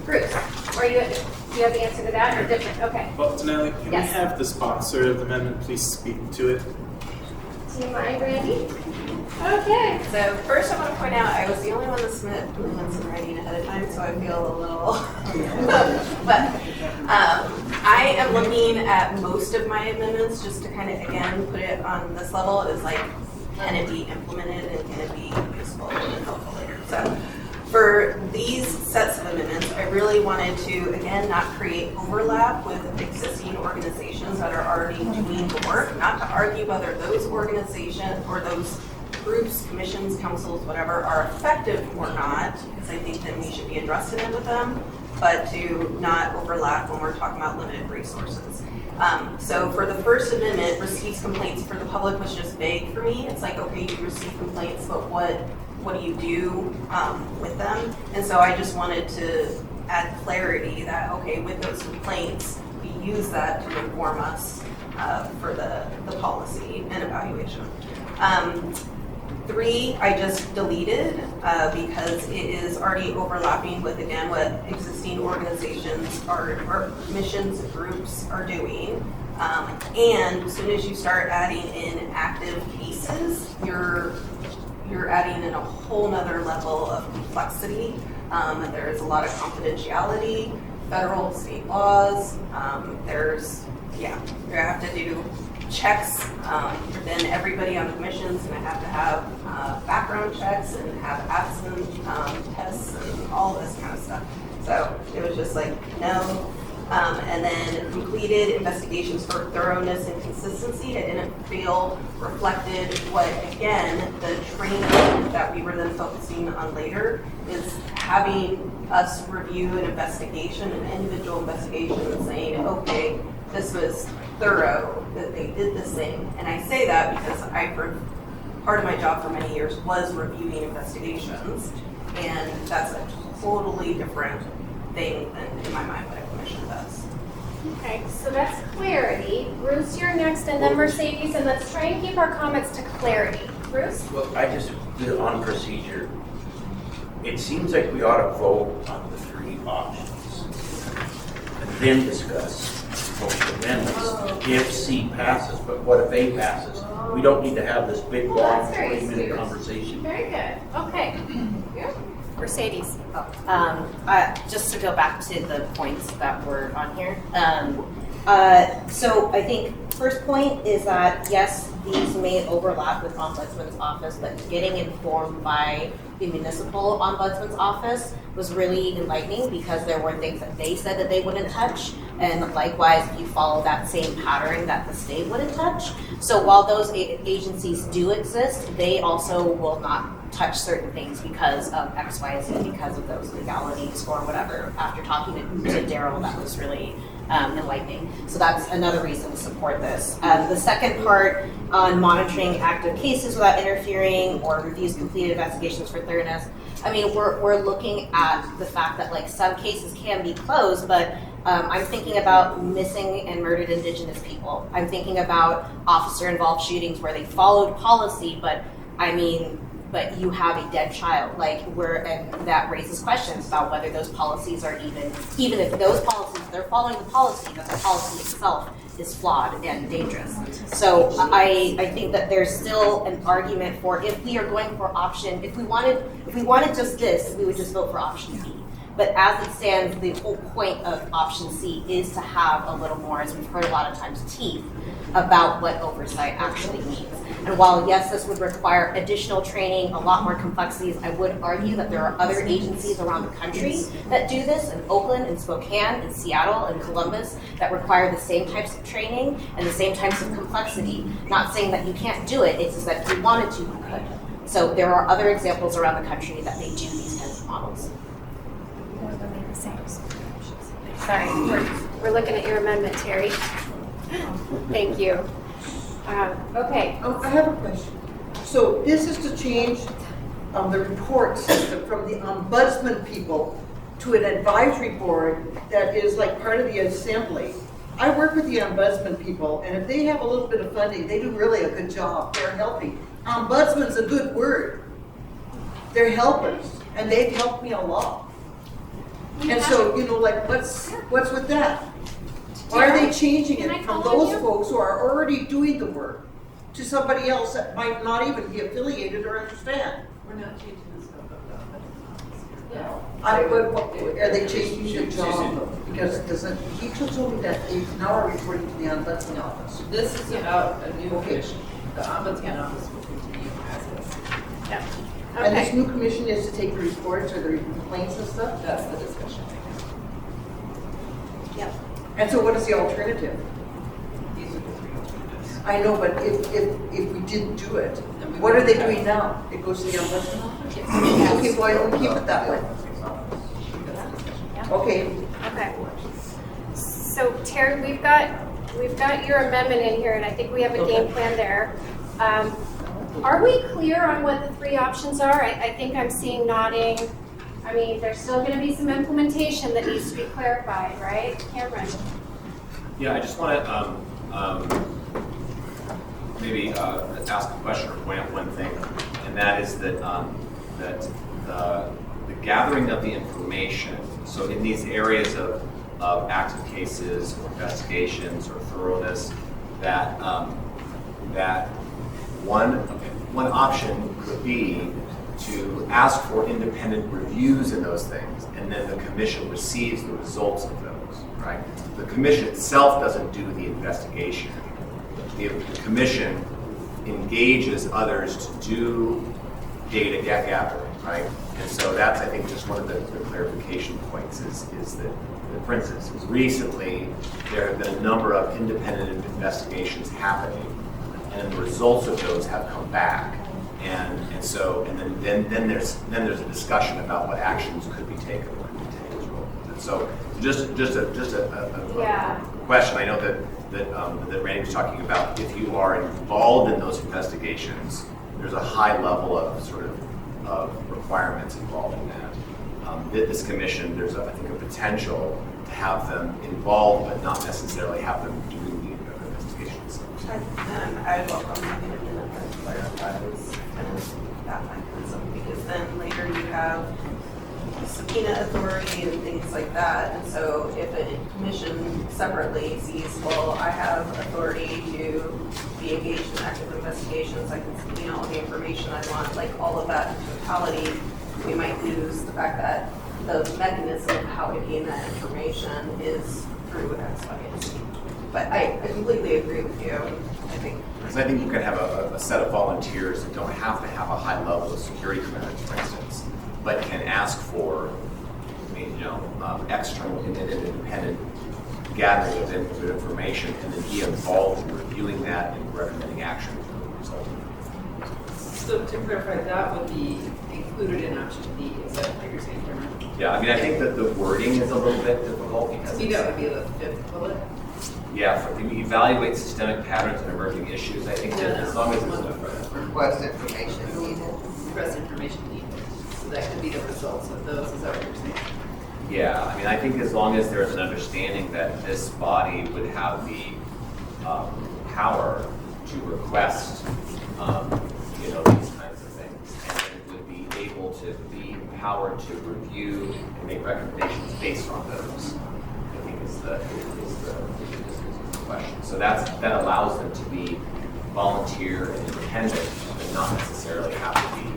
Bruce, do you have the answer to that or different? Okay. Well, Denali, can Yes. we have the sponsor of the amendment please speak to it? Do you mind, Randy? Okay. So first I want to point out I was the only one that submitted amendments in writing ahead of time, so I feel a little, but I am looking at most of my amendments just to kind of, again, put it on this level. Is like, can it be implemented and can it be useful and helpful later? So for these sets of amendments, I really wanted to, again, not create overlap with existing organizations that are already doing the work, not to argue whether those organizations or those groups, commissions, councils, whatever, are effective or not, because I think that we should be addressing it with them, but to not overlap when we're talking about limited resources. So for the First Amendment, receives complaints for the public was just vague for me. It's like, okay, you receive complaints, but what do you do with them? And so I just wanted to add clarity that, okay, with those complaints, we use that to inform us for the policy and evaluation. 3, I just deleted because it is already overlapping with, again, what existing organizations or missions groups are doing. And as soon as you start adding in active cases, you're adding in a whole nother level of complexity. There is a lot of confidentiality, federal, state laws. You have to do checks. Then everybody on the commission's going to have background checks and have absent tests and all this kind of stuff. So it was just like, no. And then completed investigations for thoroughness and consistency. I didn't feel reflected what, again, the training that we were then focusing on later is having us review an investigation, an individual investigation, and saying, okay, this was thorough, that they did this thing. And I say that because part of my job for many years was reviewing investigations, and that's a totally different thing than, in my mind, what a commission does. Okay, so that's clarity. Bruce, you're next, and then Mercedes, and let's try and keep our comments to clarity. Bruce? Well, I just, on procedure, it seems like we ought to vote on the 3 options and then discuss both amendments if C passes, but what if A passes? We don't need to have this big, long, that's very 20-minute astute. conversation. Very good. Okay. Yeah. Mercedes. Just to go back to the points that were on here. So I think first point is that yes, these may overlap with Ombudsman's office, but getting informed by the municipal ombudsman's office was really enlightening because there were things that they said that they wouldn't touch, and likewise, if you follow that same pattern that the state wouldn't touch. So while those agencies do exist, they also will not touch certain things because of X, Y, Z, because of those legalities or whatever. After talking to Daryl, that was really enlightening. So that's another reason to support this. The second part on monitoring active cases without interfering or reviews completed investigations for thoroughness. I mean, we're looking at the fact that like some cases can be closed, but I'm thinking about missing and murdered Indigenous people. I'm thinking about officer-involved shootings where they followed policy, but you have a dead child, and that raises questions about whether those policies are even if those policies, they're following the policy, that the policy itself is flawed and dangerous. So I think that there's still an argument for if we are going for option, if we wanted just this, we would just vote for option B. But as it stands, the whole point of option C is to have a little more, as we've heard a lot of times, teeth about what oversight actually means. And while yes, this would require additional training, a lot more complexities, I would argue that there are other agencies around the country that do this, in Oakland, in Spokane, in Seattle, in Columbus, that require the same types of training and the same types of complexity. Not saying that you can't do it, it's just that if you wanted to, you could. So there are other examples around the country that they do these kinds of models. Sorry, we're looking at your amendment, Terry. Thank you. Okay. I have a question. So this is to change the report system from the ombudsman people to an advisory board that is like part of the assembly. I work with the ombudsman people, and if they have a little bit of funding, they do really a good job. They're helping. Ombudsman's a good word. They're helpers, and they've helped me a lot. And so, what's with that? Why are they changing it from those folks who are already doing the work to somebody else that might not even be affiliated or understand? We're not changing the scope of the Are they changing the job? Because he told me that they now are reporting to the ombudsman office. This is about a new commission. The ombudsman office will continue as is. Yeah. And this new commission is to take the reports or the complaints and stuff? That's the discussion. Yep. And so what is the alternative? These are the three alternatives. I know, but if we didn't do it, what are they doing now? It goes to the ombudsman office? Yes. Okay, why don't we keep it that way? Okay. Okay. So Terry, we've got your amendment in here, and I think we have a game plan there. Are we clear on what the three options are? I think I'm seeing nodding. I mean, there's still going to be some implementation that needs to be clarified, right? Cameron? Yeah, I just want to maybe ask a question or point out one thing, and that is that the gathering of the information. So in these areas of active cases or investigations or thoroughness, that one option could be to ask for independent reviews in those things, and then the commission receives the results of those, right? The commission itself doesn't do the investigation. The commission engages others to do data gathering, right? And so that's, I think, just one of the clarification points is that, for instance, recently there have been a number of independent investigations happening, and the results of those have come back. And then there's a discussion about what actions could be taken or could be taken as well. And so just a question. I know that Randy was talking about if you are involved in those investigations, there's a high level of of requirements involved in that. This commission, there's I think a potential to have them involved, but not necessarily have them doing the investigations. I welcome having a minute to clarify that mechanism, because then later you have subpoena authority and things like that. And so if a commission separately sees, well, I have authority to be engaged in active investigations, I can subpoena all the information I want, like all of that in totality, we might lose the fact that the mechanism of how to gain that information is through X, Y, and Z. But I completely agree with you. I think Because I think you can have a set of volunteers that don't have to have a high level of security clearance, for instance, but can ask for, external and independent gathering of information and then be involved in reviewing that and recommending action as a result. So to clarify, that would be included in option B, is that what you're saying, Cameron? Yeah, I mean, I think that the wording is a little bit difficult because To me, that would be the fifth bullet. yeah, for evaluate systemic patterns and emerging issues. I think that as long as it's Request information needed. Request information needed. So that could be the results of those, is that what you're saying? yeah, I mean, I think as long as there's an understanding that this body would have the power to request, these kinds of things, and it would be able to be empowered to review and make recommendations based on those. I think is the question. So that allows them to be volunteer and independent, but not necessarily have to be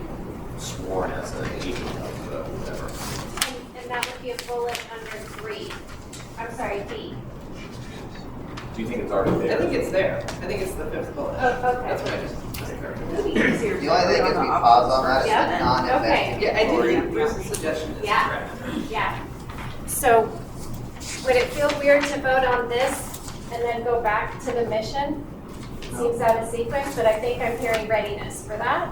sworn as an agent of the whatever. And that would be a bullet under 3. I'm sorry, D. Do you think it's already there? I think it's there. I think it's the fifth bullet. Oh, okay. That's what I just. The only thing is we pause on that is Yeah. the non-investing. Yeah, I did read Bruce's suggestion. Yeah. So would it feel weird to vote on this and then go back to the mission? Seems out of sequence, but I think I'm hearing readiness for that.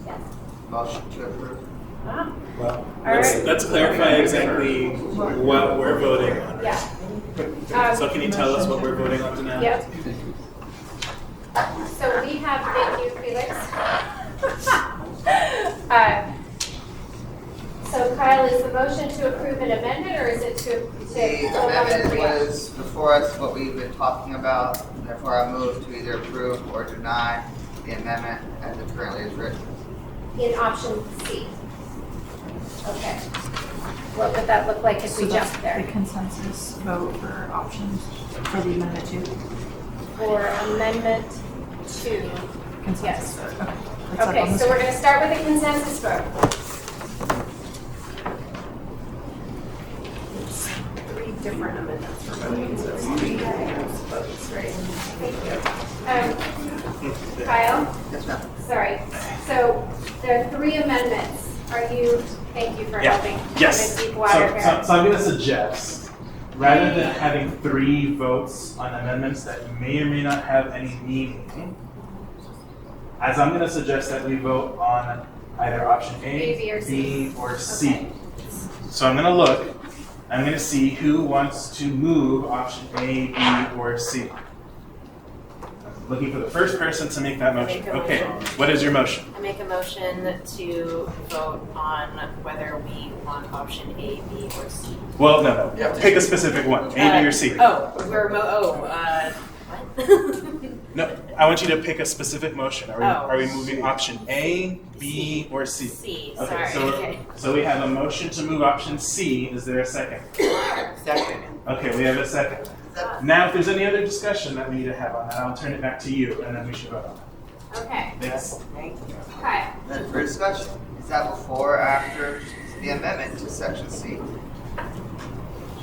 Yes. Motion to approve. Ah. Well, All right. let's clarify exactly what we're voting on. Yeah. So can you tell us what we're voting on tonight? Yep. So we have, thank you, Felix. So Kyle, is the motion to approve an amendment or is it to The vote on the amendment 3? was before us, what we've been talking about, therefore I move to either approve or deny the amendment as it currently is written. In option C. Okay. What would that look like if we that's jumped there? the consensus vote for options for the amendment 2? For amendment 2. Consensus Yes. vote. Okay. That's up on Okay, the so we're screen. going to start with a consensus vote. It's 3 different amendments for voting, so it's 3 votes, right? Thank you. Kyle? Yes, ma'am. Sorry. So there are 3 amendments. Thank you for helping. Yes. Having deep water So here. I'm going to suggest, rather than having 3 votes on amendments that may or may not have any meaning, as I'm going to suggest that we vote on either option A, B, or C. B, or C. Okay. So I'm going to look. I'm going to see who wants to move option A, B, or C. I'm looking for the first person to make that motion. Make a Okay, motion. what is your motion? I make a motion to vote on whether we want option A, B, or C. Well, no. Pick a specific one, A, B, or C. What? No, I want you to pick a specific motion. Oh. Are we moving option A, B, or C? C, Okay, sorry. so we have a motion to move option C. Is there a second? Second. Okay, we have a second. Now, if there's any other discussion that we need to have on that, I'll turn it back to you, and then we should vote on it. Okay. Thanks. Okay. Then for discussion, is that before or after the amendment to section C?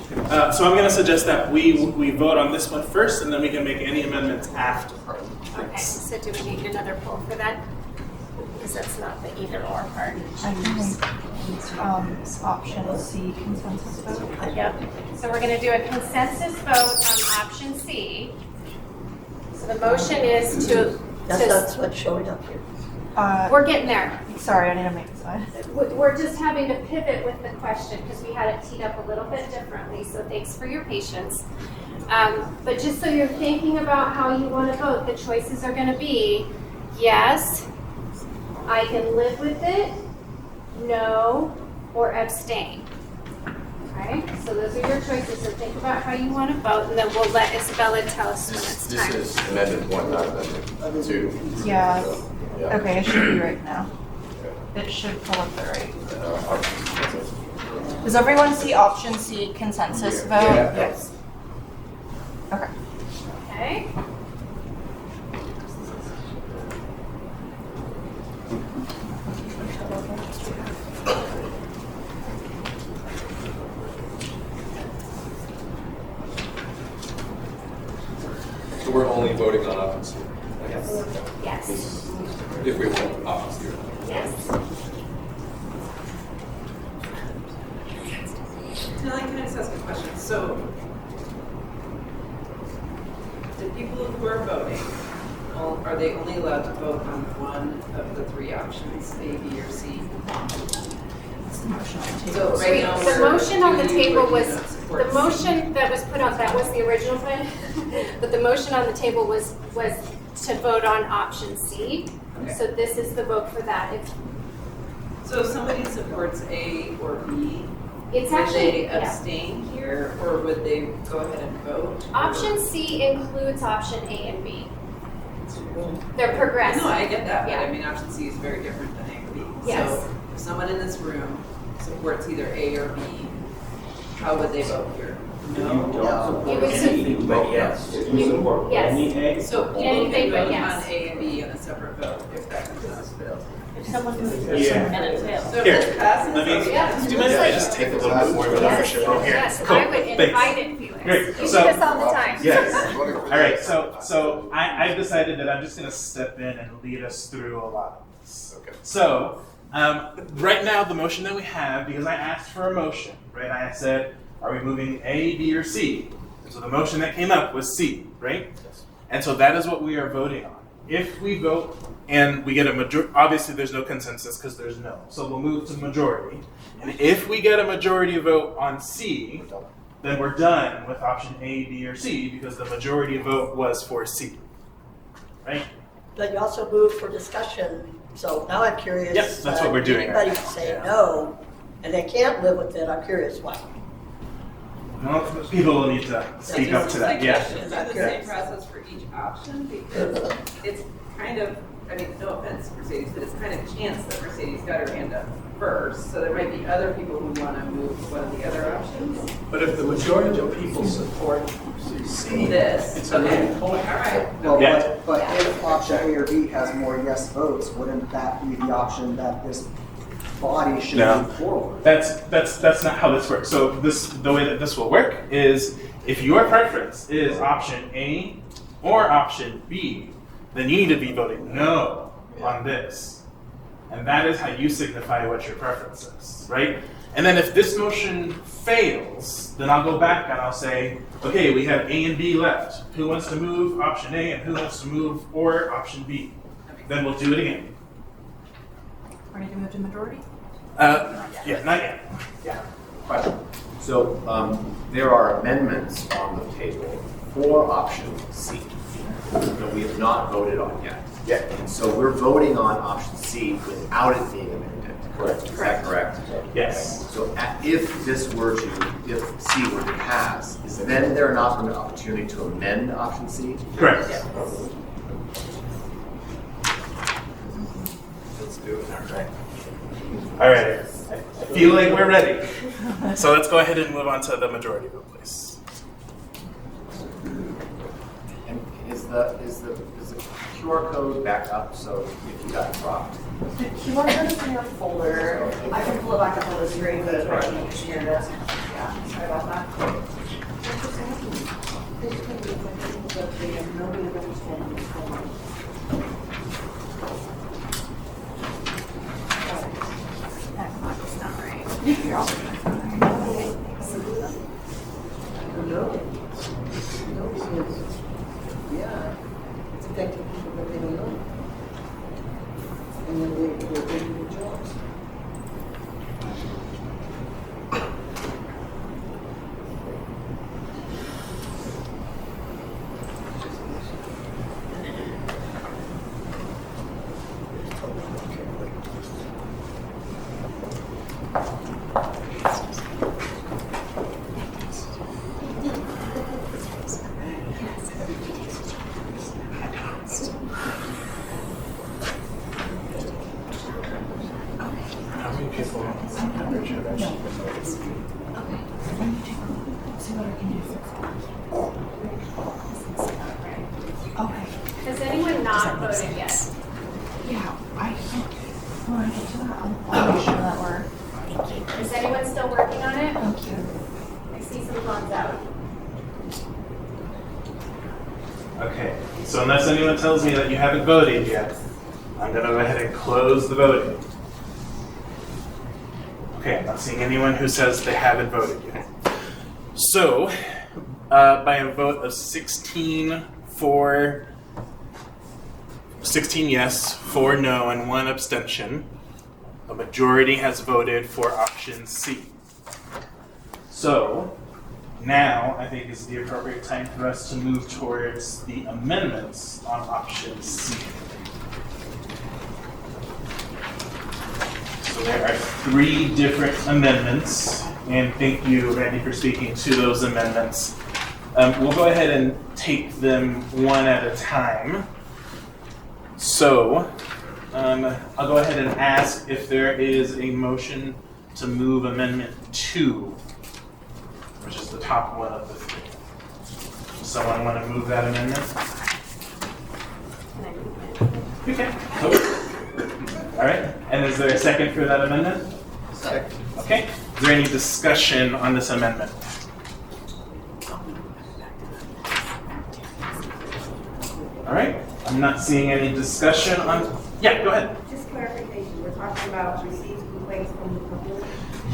So I'm going to suggest that we vote on this one first, and then we can make any amendments after. Okay, so do we need another poll for that? Because that's not the either or part. I think option C consensus vote. Yep. So we're going to do a consensus vote on option C. So the motion is to. That's what's showing up here. We're getting there. Sorry, I need to make a slide. We're just having to pivot with the question because we had it teed up a little bit differently. So thanks for your patience. But just so you're thinking about how you want to vote, the choices are going to be yes, I can live with it, no, or abstain. Okay, so those are your choices. So think about how you want to vote, and then we'll let Isabella tell us when it's time. This is amendment 1, not amendment 2. Yeah. So, yeah. Okay, it should be right now. It should pull up the right. Does everyone see option C consensus vote? Yeah. Yes. Okay. Okay. So we're only voting on option C? Yes. If we want option C. Yes. Nellie, can I just ask a question? So, the people who are voting, are they only allowed to vote on one of the three options, A, B, or C? So right now, The motion on the do you table or do you was, not the support C? motion that was put on, that was the original plan, but the motion on the table was to vote on option C. Okay. So this is the vote for that. So if somebody supports A or B, It's would actually, they yeah. abstain here, or would they go ahead and vote? Option C includes option A and B. They're progressive. No, I get that, but Yeah. I mean, option C is very different than A or B. Yes. So if someone in this room supports either A or B, how would they vote here? No. You would Anything but yes. If you support Yes. only A? So people Anything can but vote yes. on A and B in a separate vote if that passes. If someone moves Yeah. and it fails. So if Here, this passes, let me- yeah. do you mind if I just take a little bit more of an Yes, ownership in here? yes, Cool, I would, and thanks. I didn't feel it. Great. You do So- this all the time. Yes. All right. So I've decided that I'm just going to step in and lead us through a lot of this. Okay. So right now, the motion that we have, because I asked for a motion, right? I said, are we moving A, B, or C? And so the motion that came up was C, right? Yes. And so that is what we are voting on. If we vote and we get a majority, obviously there's no consensus because there's no. So we'll move to majority. And if we get a majority vote on C, then we're done with option A, B, or C because the majority vote was for C. Right? But you also moved for discussion, so now I'm curious. Yes, that's what we're doing. Anybody say no, and they can't live with it, I'm curious why. Well, people will need to speak up to that. Yeah. Should do the same process for each option because it's kind of, I mean, no offense, Mercedes, but it's kind of chance that Mercedes got her hand up first. So there might be other people who want to move one of the other options. But if the majority of people support C, This, it's a okay, moot all point. right. Well, Yeah. but if option A or B has more yes votes, wouldn't that be the option that this body should No. move forward? That's not how this works. So the way that this will work is if your preference is option A or option B, then you need to be voting no on this. And that is how you signify what your preference is, right? And then if this motion fails, then I'll go back and I'll say, okay, we have A and B left. Who wants to move option A and who wants to move or option B? Then we'll do it again. Ready to move to majority? Yeah, not yet. Yeah. Question. So there are amendments on the table for option C that we have not voted on yet. Yeah. And so we're voting on option C without it being amended. Correct. Is that correct? Yes. So if C were to pass, is then there not an opportunity to amend option C? Correct. Let's do it. All right. I feel like we're ready. So let's go ahead and move on to the majority vote, please. And is the QR code back up so if you got dropped? The QR code is in your folder. I can pull it back up on the screen, but it's right here. Yeah, sorry about that. Yeah, it's affecting people that they don't know. And then they're getting new jobs. How many people average have actually been noticed? See what I can do. Okay. Has anyone not voted yet? Yeah, when I get to that, I'll make sure that we're. Is anyone still working on it? Thank you. I see some thumbs out. Okay, so unless anyone tells me that you haven't voted yet, I'm gonna go ahead and close the voting. Okay, I'm not seeing anyone who says they haven't voted yet. So, by a vote of 16 yes, 4 no, and 1 abstention, a majority has voted for option C. So, now I think is the appropriate time for us to move towards the amendments on option C. So there are 3 different amendments, and thank you, Randy, for speaking to those amendments. We'll go ahead and take them one at a time. So, I'll go ahead and ask if there is a motion to move Amendment 2, which is the top one of the 3. Does someone want to move that amendment? Okay. All right. And is there a second for that amendment? Second. Okay. Is there any discussion on this amendment? All right. I'm not seeing any discussion on. Yeah, go ahead. Just clarification, we're talking about received complaints from the public?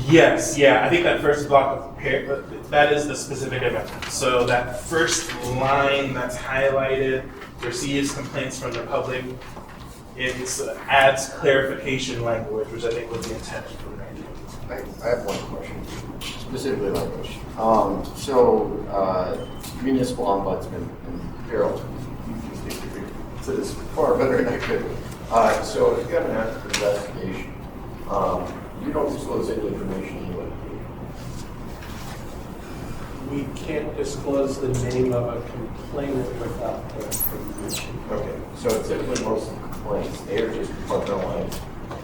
Yes, yeah, I think that first block of that is the specific amendment. So that first line that's highlighted, receives complaints from the public, it adds clarification language, which I think was the intent for Randy. I have one question, specifically language. Municipal ombudsman, and Harold, you said this far better than I could. So if you have an active investigation, you don't disclose any information anyway. We can't disclose the name of a complainant without their permission. Okay, so typically most complaints, they are just compartmentalized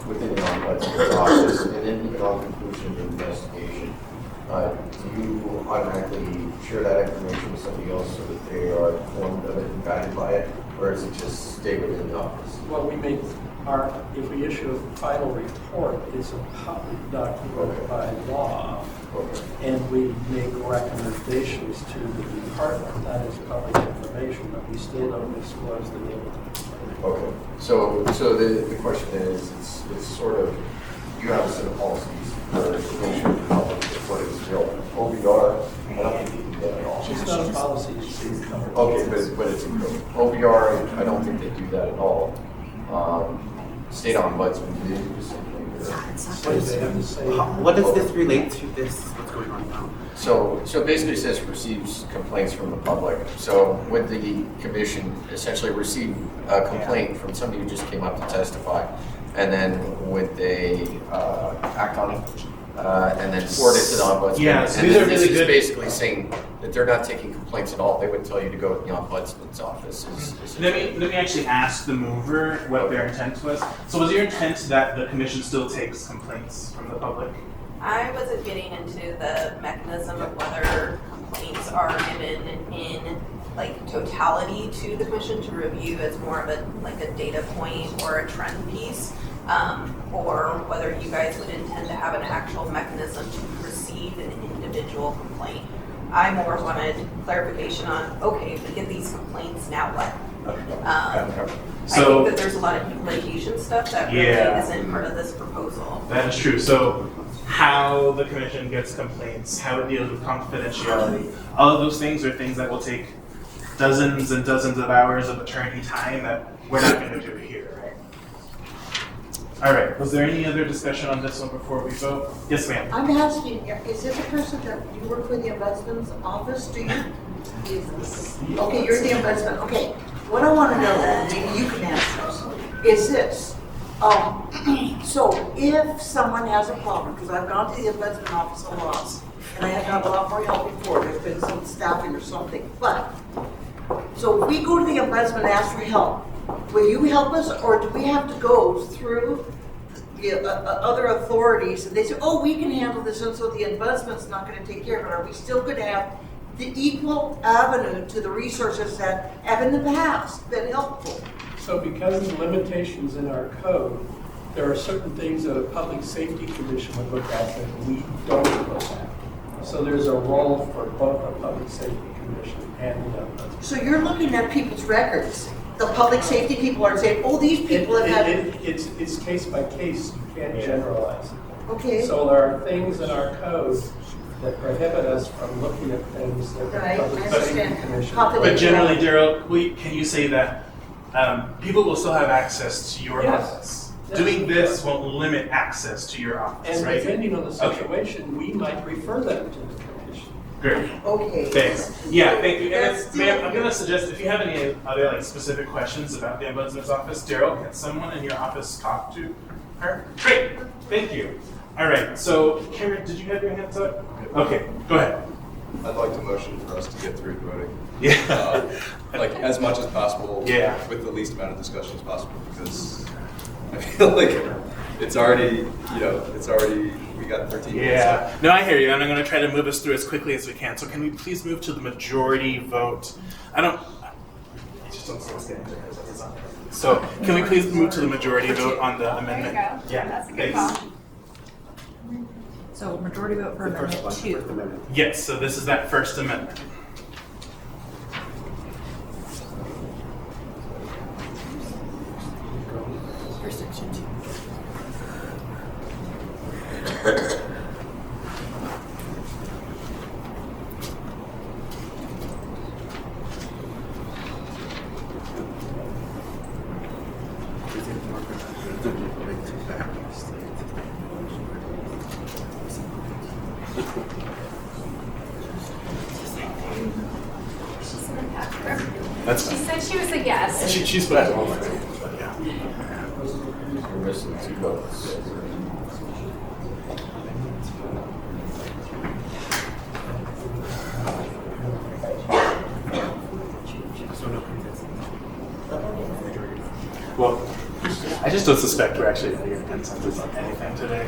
within the ombudsman's office, and then even on conclusion of the investigation, do you automatically share that information with somebody else so that they are informed of it and guided by it, or does it just stay within the office? Well, if we issue a final report, it's a public document by law, and we make recommendations to the department. That is public information, but we still don't disclose the name of the complainant. Okay, so the question is, it's sort of, you have a set of policies for information to the public, what is real OBR. I don't think you do that at all. It's not a policy, it's Okay, but it's OBR. I don't think they do that at all. State ombudsman, do they do the same thing? What does this relate to? What's going on now? So basically, it says receives complaints from the public. So would the commission essentially receive a complaint from somebody who just came up to testify, and then would they act on it, and then forward it to the ombudsman? Yeah, so and these then are really this good. is basically saying that they're not taking complaints at all. They would tell you to go to the ombudsman's office. Let me actually ask the mover what their intent was. So was your intent that the commission still takes complaints from the public? I wasn't getting into the mechanism of whether complaints are given in totality to the commission to review as more of a data point or a trend piece, or whether you guys would intend to have an actual mechanism to receive an individual complaint. I more wanted clarification on, okay, if we get these complaints, now what? I think that there's a lot of litigation stuff that really isn't part of this proposal. That is true. So how the commission gets complaints, how it deals with confidentiality, all of those things are things that will take dozens and dozens of hours of attorney time that we're not going to do here, right? All right. Was there any other discussion on this one before we vote? Yes, ma'am. I'm asking, is this a person that you work with the ombudsman's office, do you? Okay, you're the ombudsman, okay. What I want to know, maybe you can answer, is this. So if someone has a problem, because I've gone to the ombudsman office a lot, and I have got a lot more help before, there's been some staffing or something, but, so if we go to the ombudsman and ask for help, will you help us, or do we have to go through the other authorities, and they say, oh, we can handle this, and so the ombudsman's not going to take care of it? Are we still going to have the equal avenue to the resources that have in the past been helpful? So because of the limitations in our code, there are certain things that a public safety commission would look at that we don't look at. So there's a role for both a public safety commission commission and the ombudsman. So you're looking at people's records. The public safety people are saying, oh, these people have had. It's case by case, you can't generalize it. Okay. So there are things in our code that prohibit us from looking at things that the Right, Public I Safety understand. Commission. But generally, Daryl, can you say that people will still have access to your Yes. office? Yes. Doing this won't limit access to your office, And right? depending on the Okay. situation, we might refer them to the commission. Great. Okay. Thanks. Yeah, thank you. And That's then, ma'am, still- I'm gonna suggest if you have any other like specific questions about the ombudsman's office, Daryl, can someone in your office talk to her? Great. Thank you. All right. So, Karen, did you have your hands up? Okay. Go ahead. I'd like to motion for us to get through the voting. Yeah. Like as much as possible. Yeah. With the least amount of discussion as possible, because I feel like it's already, we got 13 minutes Yeah. left. No, I hear you, and I'm going to try to move us through as quickly as we can. So, can we please move to the majority vote? I just don't see what's getting there. So, can we please move to the majority vote on the amendment? There you go. Yeah. That's a good Thanks. call. So majority vote for The first amendment one, two. First Amendment. Yes. So this is that First Amendment. For section two. That's She fine. said she was a guest. She's put it on my table, but yeah. We're missing 2 votes. Well, I just don't suspect we're actually going to get consensus on anything today.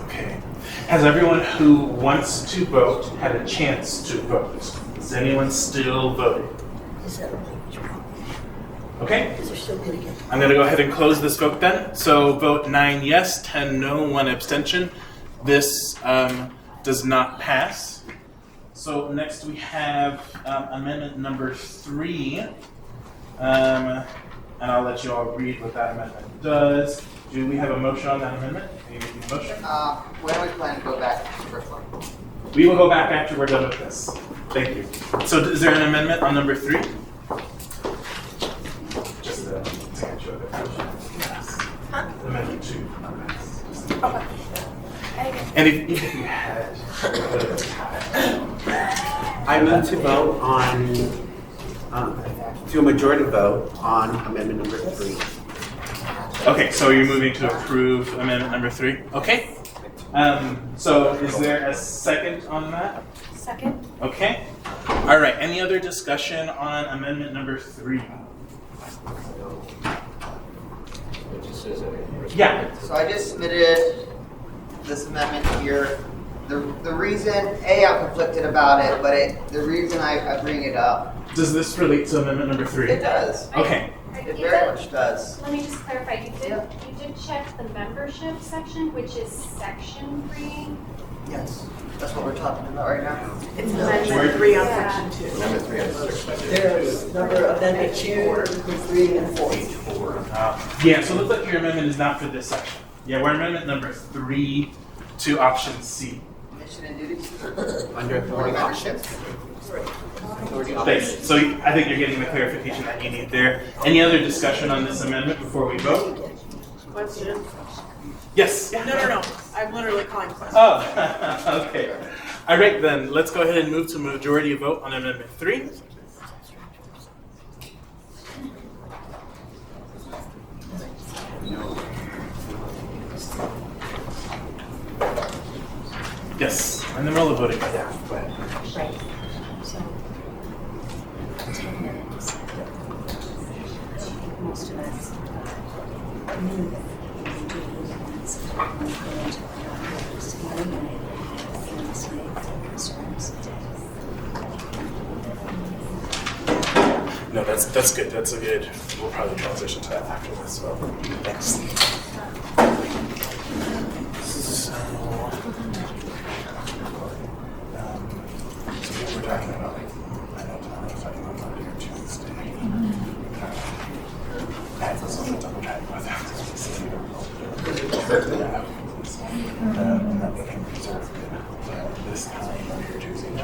Okay. Has everyone who wants to vote had a chance to vote? Is anyone still voting? Is that a language problem? Okay. Because they're still gonna get. I'm going to go ahead and close this vote then. So vote 9 yes, 10 no, 1 abstention. This does not pass. So next we have amendment number 3. And I'll let you all read what that amendment does. Do we have a motion on that amendment? Can you make the motion? When do we plan to go back to the first one? We will go back after we're done with this. Thank you. So is there an amendment on number 3? Just to make sure that amendment 2. And if you had, I move to vote on, to a majority vote on amendment number 3. okay, so you're moving to approve amendment number 3. Okay. So is there a second on that? Second. Okay. All right. Any other discussion on amendment number 3? It just says it. Yeah. So I just submitted this amendment here. The reason, I'm conflicted about it, but the reason I bring it up, Does this relate to amendment number 3? it does. Okay. It very much does. Let me just clarify, you did check the membership section, which is section 3. Yes, that's what we're talking about right now. It's amendment 3 on Yeah. section 2. Amendment 3 and 6. There's number amendment 2, 3, and 4. Yeah. So it looks like your amendment is not for this section. Yeah, we're amendment number 3 to option C. Mission and duties. Under authority option. Thanks. So I think you're getting the clarification that you need there. Any other discussion on this amendment before we vote? Question? Yes. No. I'm literally calling question. Oh, okay. All right, then let's go ahead and move to majority vote on amendment 3. Yes, and then roll the voting. Yeah, go ahead. Right. So. 10 minutes. So I think most of us knew that we were doing these to eliminate things like concerns. No, that's good. That's a good. We'll probably transition to that after this. So, thanks. So what we're talking about, I don't know if I'm on Monday or Tuesday. That's also what I'm talking about. And that became reserved this time Monday or Tuesday.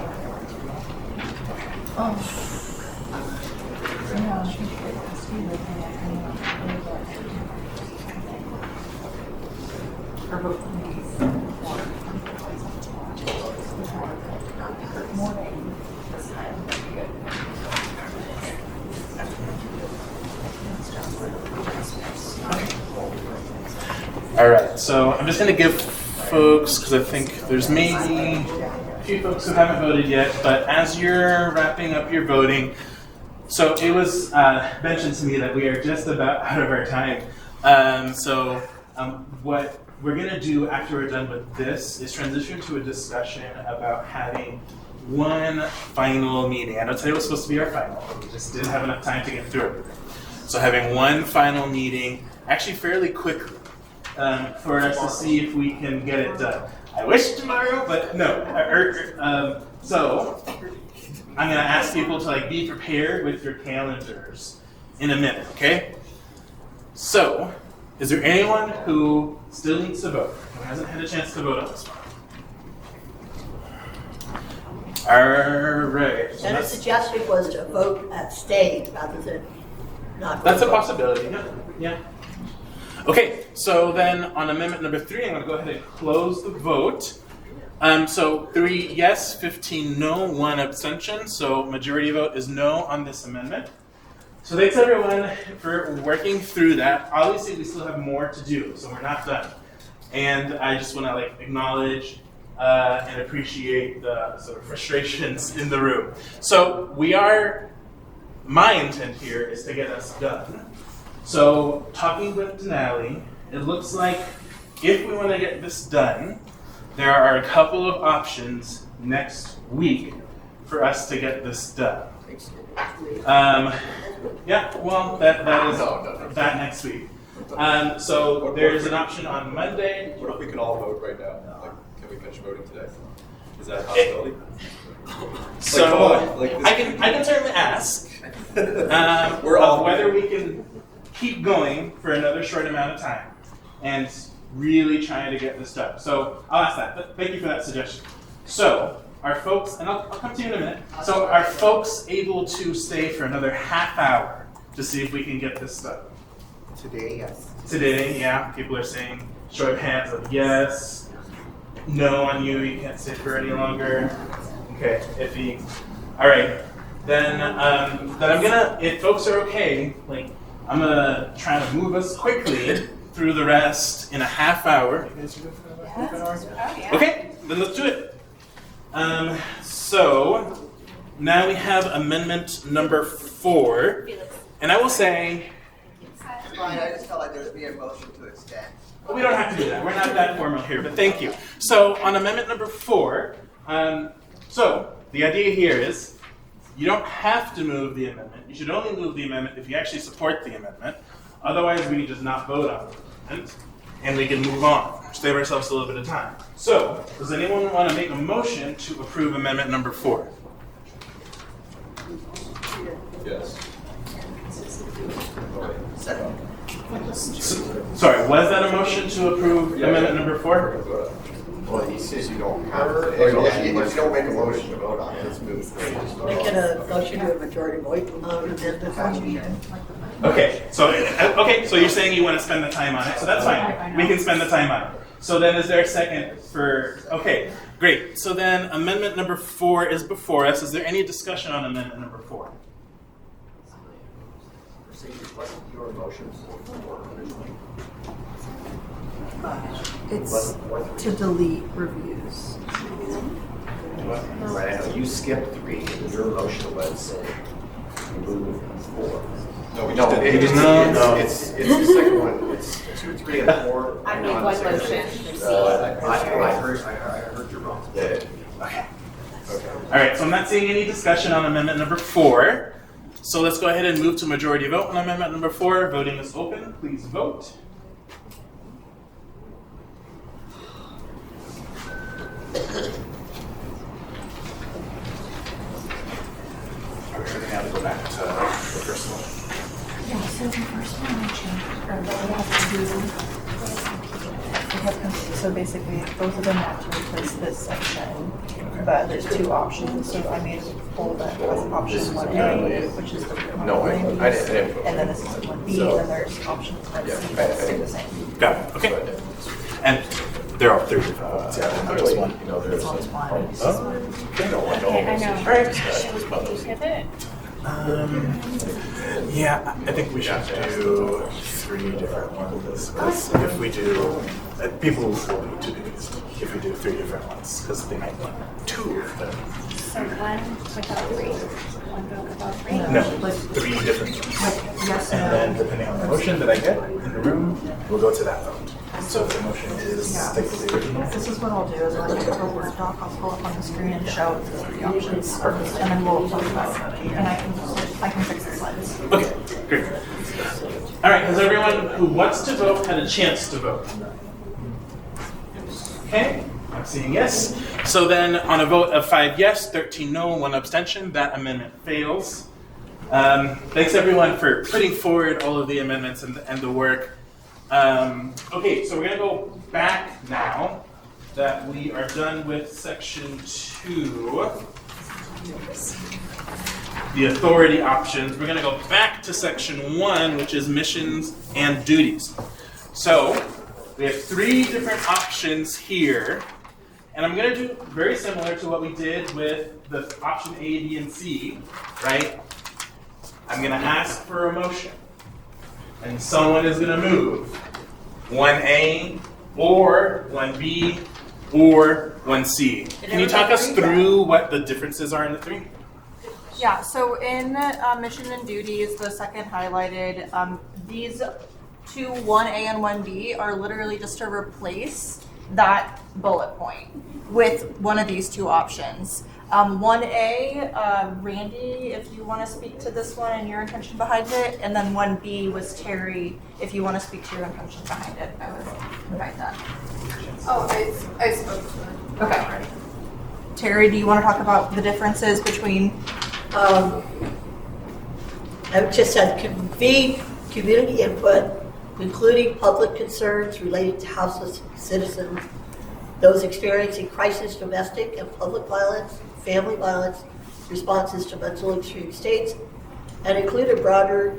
All right, so I'm just going to give folks, because I think there's maybe a few folks who haven't voted yet, but as you're wrapping up your voting, so it was mentioned to me that we are just about out of our time. What we're going to do after we're done with this is transition to a discussion about having one final meeting. I know today was supposed to be our final, but we just didn't have enough time to get through everything. So having one final meeting, actually fairly quickly, for us to see if we can get it done. I wish tomorrow, but no. So I'm going to ask people to be prepared with your calendars in a minute, okay? So, is there anyone who still needs to vote, who hasn't had a chance to vote on this one? All right. So And the suggestion was to vote abstain rather than not. That's a possibility, yeah. Okay, so then on amendment number 3, I'm going to go ahead and close the vote. So 3 yes, 15 no, 1 abstention. So majority vote is no on this amendment. So thanks everyone for working through that. Obviously, we still have more to do, so we're not done. And I just want to acknowledge and appreciate the sort of frustrations in the room. So my intent here is to get us done. So talking with Denali, it looks like if we want to get this done, there are a couple of options next week for us to get this done. Yeah, well, that is that next week. So there's an option on Monday. What if we can all vote right now? Can we finish voting today? Is that a possibility? So I can certainly ask whether we can keep going for another short amount of time and really trying to get this done. So I'll ask that, but thank you for that suggestion. So are folks, and I'll come to you in a minute, so are folks able to stay for another half hour to see if we can get this done? Today, yes. Today, yeah, people are saying show of hands of yes, no on you can't stay for any longer. Okay, iffy. All right, then I'm gonna, if folks are okay, I'm gonna try to move us quickly through the rest in a half hour. You guys are good for a half hour? Oh, yeah. Okay, then let's do it. So now we have amendment number 4, and I will say. I just felt like there would be a motion to extend. Well, we don't have to do that. We're not that formal here, but thank you. So on amendment number 4, so the idea here is you don't have to move the amendment. You should only move the amendment if you actually support the amendment. Otherwise, we can just not vote on the amendment, and we can move on, save ourselves a little bit of time. So, does anyone want to make a motion to approve amendment number 4? Yes. Second. Sorry, was that a motion to approve amendment number 4? Well, he says you don't have to. If you don't make a motion to vote on it, it's moved. Making a motion to a majority vote on amendment. Okay, so you're saying you want to spend the time on it, so that's fine. We can spend the time on it. So then is there a second for, okay, great. So then amendment number 4 is before us. Is there any discussion on amendment number 4? Your motion It's to delete reviews. Right, I know you skipped 3, and your motion was remove 4. No, we No, just did it's, eight. no, it's the second one. It's 2, 3, and 4. I made one motion. I heard you wrong. Yeah. Okay. All right, so I'm not seeing any discussion on amendment number 4. So let's go ahead and move to majority vote on amendment number 4. Voting is open. Please vote. Are we going to have to go back to the first one? Yeah, so the first one I changed, or what we have to do, so basically, both of them have to replace this section, but there's 2 options, so I made a poll that has option 1A, which is the No, I didn't vote. and then this is 1B, So- and then there's options 1C Yeah, that I stay the didn't. same. Got it. Okay. And they're all 3 different votes. Yeah, not just one. You know, there's It's like, one. Okay, I know. Alright. Should we pivot? Yeah, I think we should do 3 different ones. Because if we do, people will be too confused if we do 3 different ones, because they might want 2 of them. So 1 without 3, 1 vote without 3? No, 3 different ones. Yes, And then depending on the motion that I get in the room, we'll go to that vote. So if the motion is stick with the original. This is what I'll do, is when I get to a Word doc, I'll pull up on the screen and show the 3 options, and then we'll talk about it, and I can fix the slides. Okay, great. All right, has everyone who wants to vote had a chance to vote? Okay, I'm seeing yes. So then on a vote of 5 yes, 13 no, 1 abstention, that amendment fails. Thanks everyone for putting forward all of the amendments and the work. Okay, so we're gonna go back now that we are done with section 2. The authority options. We're gonna go back to section 1, which is missions and duties. So we have 3 different options here, and I'm gonna do very similar to what we did with the option A, B, and C, right? I'm gonna ask for a motion, and someone is gonna move 1A or 1B or 1C. Can you talk us through what the differences are in the 3? Yeah, so in mission and duties, the second highlighted, these 2, 1A and 1B are literally just to replace that bullet point with one of these 2 options. 1A, Randy, if you want to speak to this one and your intention behind it, and then 1B was Terry, if you want to speak to your intention behind it, I would invite that. Oh, I spoke to them. Okay. Terry, do you want to talk about the differences between? I would just said convene community input, including public concerns related to houseless citizens, those experiencing crisis, domestic and public violence, family violence, responses to mental extreme states, and include a broader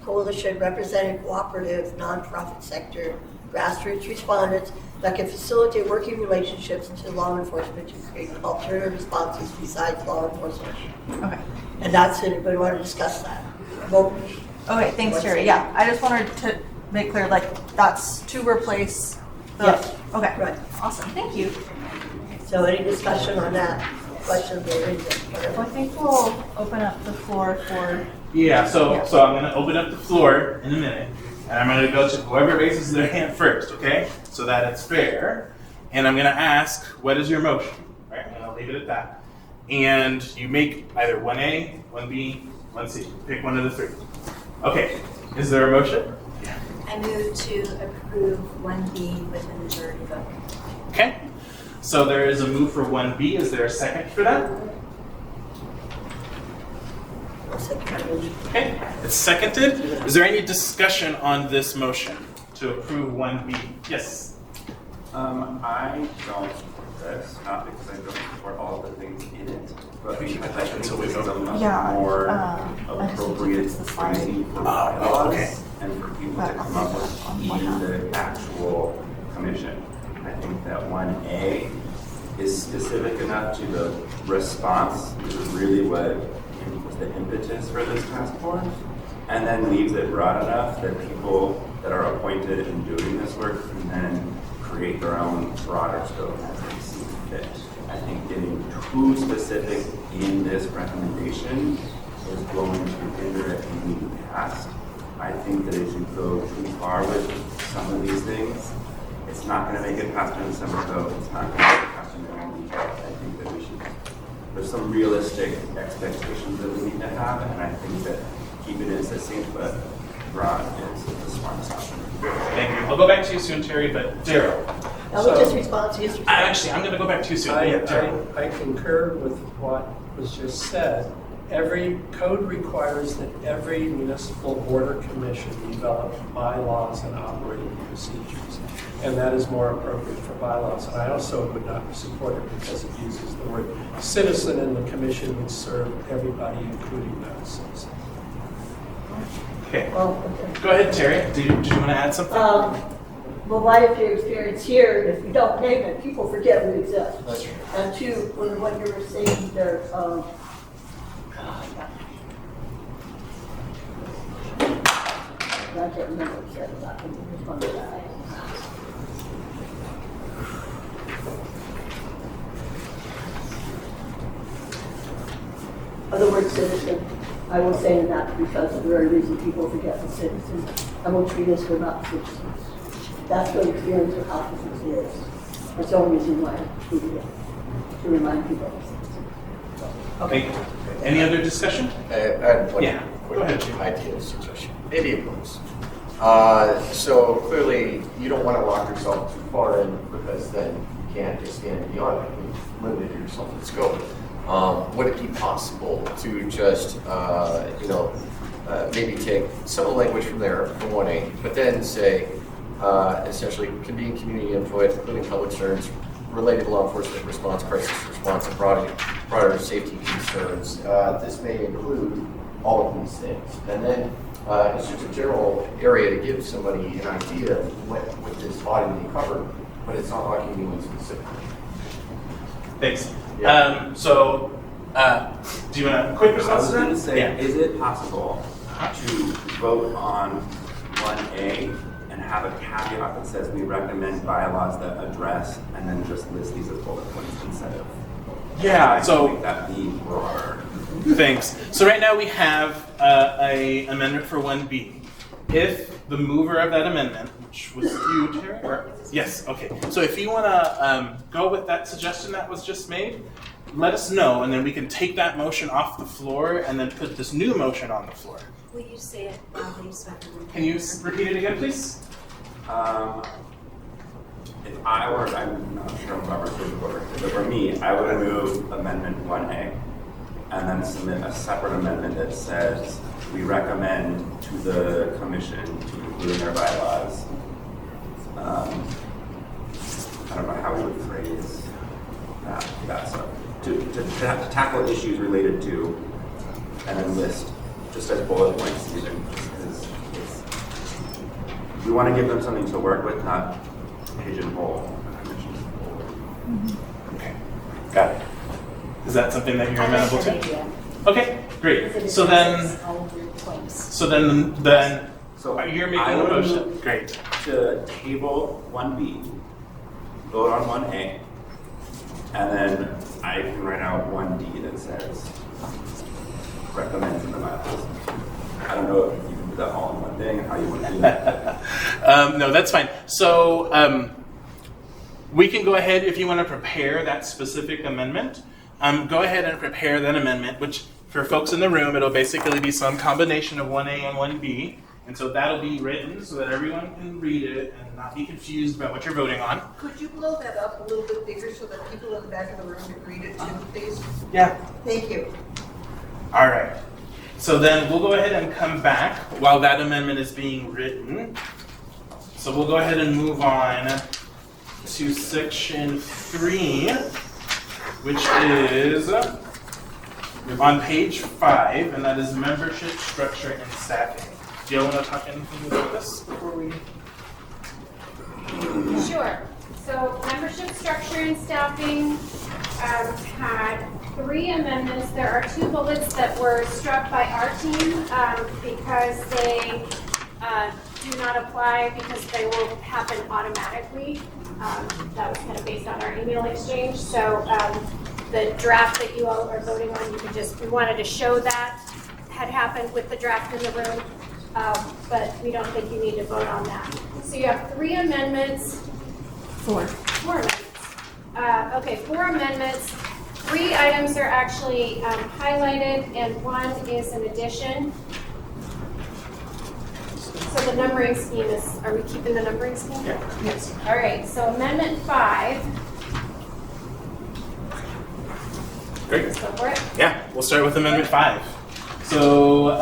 coalition representing cooperative, nonprofit sector, grassroots respondents that can facilitate working relationships to law enforcement to create alternative responses besides law enforcement. Okay. And that's it. Anybody want to discuss that? Well, Okay, thanks, Terry. Yeah, I just wanted to make clear, like, that's to replace the. Yes. Okay. Right. Awesome. Thank you. So any discussion on that? Questions or anything? So I Whatever. think we'll open up the floor for. Yeah, so I'm gonna open up the floor in a minute, and I'm gonna go to whoever raises their hand first, okay? So that it's fair. And I'm gonna ask, what is your motion? Right, I'm gonna leave it at that. And you make either 1A, 1B, 1C. Pick one of the 3. Okay, is there a motion? I move to approve 1B with a majority vote. Okay, so there is a move for 1B. Is there a second for that? Okay, it's seconded. Is there any discussion on this motion to approve 1B? Yes. I don't support this, not because I don't support all of the things in it, but because I think this is a much more appropriate phrasing for bylaws and for people to come up with in the actual commission. I think that 1A is specific enough to the response, which is really what was the impetus for this task force, and then leaves it broad enough that people that are appointed in doing this work can then create their own broader scope as they see fit. I think getting too specific in this recommendation is going to hinder it from being passed. I think that if you go too far with some of these things, it's not going to make it past an December vote. It's not going to make it past an November vote. I think that we should there's some realistic expectations that we need to have, and I think that keeping it succinct but broad is the smartest option. Thank you. I'll go back to you soon, Terry, but Daryl. Now, we just respond to his response. Actually, I'm going to go back to you soon. Yeah, Daryl. I concur with what was just said. Every code requires that every municipal board or commission develop bylaws and operating procedures. And that is more appropriate for bylaws. And I also would not support it because it uses the word citizen, and the commission would serve everybody, including non-citizens. Okay. Well, okay. Go ahead, Terry. Did you want to add something? Well, my experience here, if you don't name it, people forget we exist. That's true. And two, what you were saying there, I can't remember what you said about it. Which one was that? The word citizen, I will say that because of the very reason people forget the citizen. I will treat us, we're not citizens. That's what experience of officers is. That's the only reason why I treated it, to remind people of citizens. Okay. Any other discussion? I had one Yeah. quick Go ahead, Jim. idea, suggestion, maybe it works. So clearly, you don't want to lock yourself too far in because then you can't expand beyond it. You've limited yourself in scope. Would it be possible to just, maybe take some of the language from there, from 1A, but then say, essentially, convene community input, including public concerns related to law enforcement response, crisis response, and broader safety concerns. This may include all of these things. And then it's just a general area to give somebody an idea of what this body may cover, but it's not locking anyone specifically. Thanks. Yeah. Do you want a quick response to that? I was going to say, is it possible to vote on 1A and have a caveat that says we recommend bylaws that address, and then just list these as bullet points instead of? Yeah, so make that be broader. Thanks. So right now we have a amendment for 1B. If the mover of that amendment, which was you, Terry? Yes, okay. So if you want to go with that suggestion that was just made, let us know, and then we can take that motion off the floor and then put this new motion on the floor. Will you say it loudly so I can repeat? Can you repeat it again, please? If I were, I'm not sure if Robert's rules of order, if it were me, I would move amendment 1A and then submit a separate amendment that says we recommend to the commission to include in their bylaws. I don't know how we would phrase that stuff. To tackle issues related to, and then list just as bullet points, even because we want to give them something to work with, not pigeonhole. Okay, got it. Is that something that you're amenable to? idea. Okay, great. So then you're making I a would motion. move Great. to table 1B, vote on 1A, and then I can write out 1D that says recommends in the bylaws. I don't know if you can do that all in one thing and how you want to do that. No, that's fine. So we can go ahead, if you want to prepare that specific amendment, go ahead and prepare that amendment, which for folks in the room, it'll basically be some combination of 1A and 1B. And so that'll be written so that everyone can read it and not be confused about what you're voting on. Could you blow that up a little bit bigger so that people in the back of the room can read it too, please? Yeah. Thank you. All right. So then we'll go ahead and come back while that amendment is being written. So we'll go ahead and move on to section 3, which is on page 5, and that is membership, structure, and staffing. Do you want to talk anything about this before we? Sure. So membership structure and staffing had 3 amendments. There are 2 bullets that were struck by our team because they do not apply because they will happen automatically. That was kind of based on our email exchange. So the draft that you all are voting on, we wanted to show that had happened with the draft in the room. But we don't think you need to vote on that. So you have 3 amendments. 4 amendments. 4 amendments 3 items are actually highlighted, and 1 is an addition. So the numbering scheme is, are we keeping the numbering scheme? Yeah. Yes. All right, so Amendment 5. Great. Let's go for it. Yeah, we'll start with Amendment 5. So,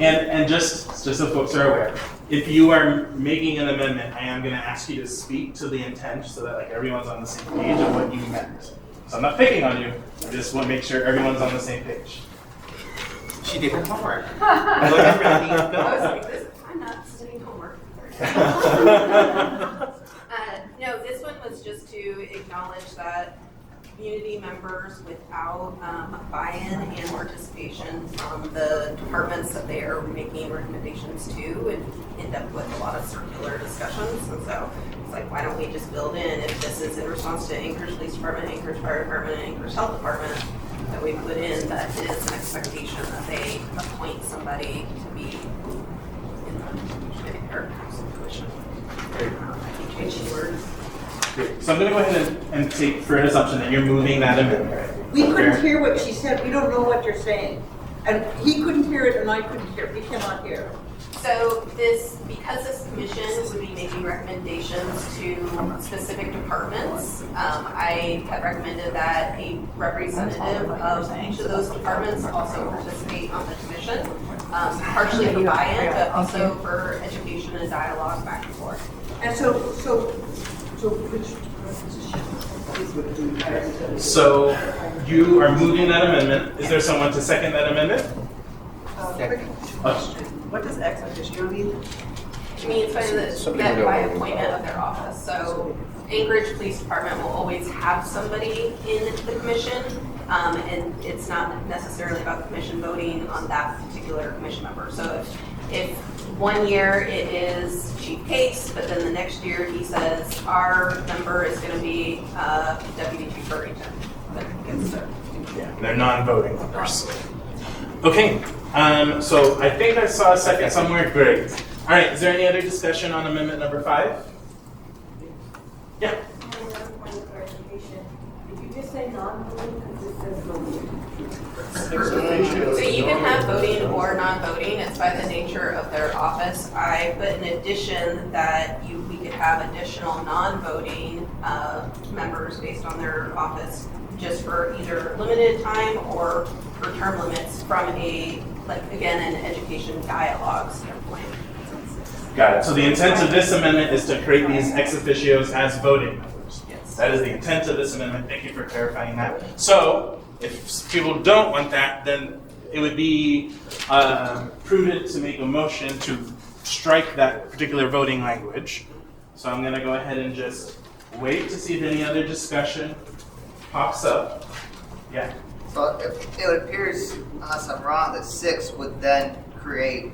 and just so folks are aware, if you are making an amendment, I am going to ask you to speak to the intent so that like everyone's on the same page of what you meant. So I'm not picking on you. I just want to make sure everyone's on the same page. She did her homework. I was like, I'm not studying homework. No, this one was just to acknowledge that community members without buy-in and participation from the departments that they are making recommendations to would end up with a lot of circular discussions. And so it's like, why don't we just build in, if this is in response to Anchorage Police Department, Anchorage Fire Department, and Anchorage Health Department, that we put in that it is an expectation that they appoint somebody to be in the committee or commission. I can change the words. Great. So I'm going to go ahead and take for an assumption that you're moving that amendment. We couldn't hear what she said. We don't know what you're saying. And he couldn't hear it and I couldn't hear it. We cannot hear. So because this commission would be making recommendations to specific departments, I have recommended that a representative of each of those departments also participate on the commission, partially for buy-in, but also for education and dialogue back and forth. And so you are moving that amendment. Is there someone to second that amendment? What does ex officio mean? It means by appointment of their office. So Anchorage Police Department will always have somebody in the commission, and it's not necessarily about commission voting on that particular commission member. So if 1 year it is Chief Case, but then the next year he says our member is going to be Deputy Chief Burrington, then gets to. Yeah, they're non-voting members. Okay, so I think I saw a second somewhere. Great. All right, is there any other discussion on amendment number 5? Yeah. Did you just say non-voting because it says voting? So you can have voting or non-voting. It's by the nature of their office. I put in addition that we could have additional non-voting members based on their office, just for either limited time or for term limits from an education dialogue standpoint. Got it. So the intent of this amendment is to create these ex officios as voting members. Yes. That is the intent of this amendment. Thank you for clarifying that. So if people don't want that, then it would be prudent to make a motion to strike that particular voting language. So I'm going to go ahead and just wait to see if any other discussion pops up. Yeah. So it appears, unless I'm wrong, that 6 would then create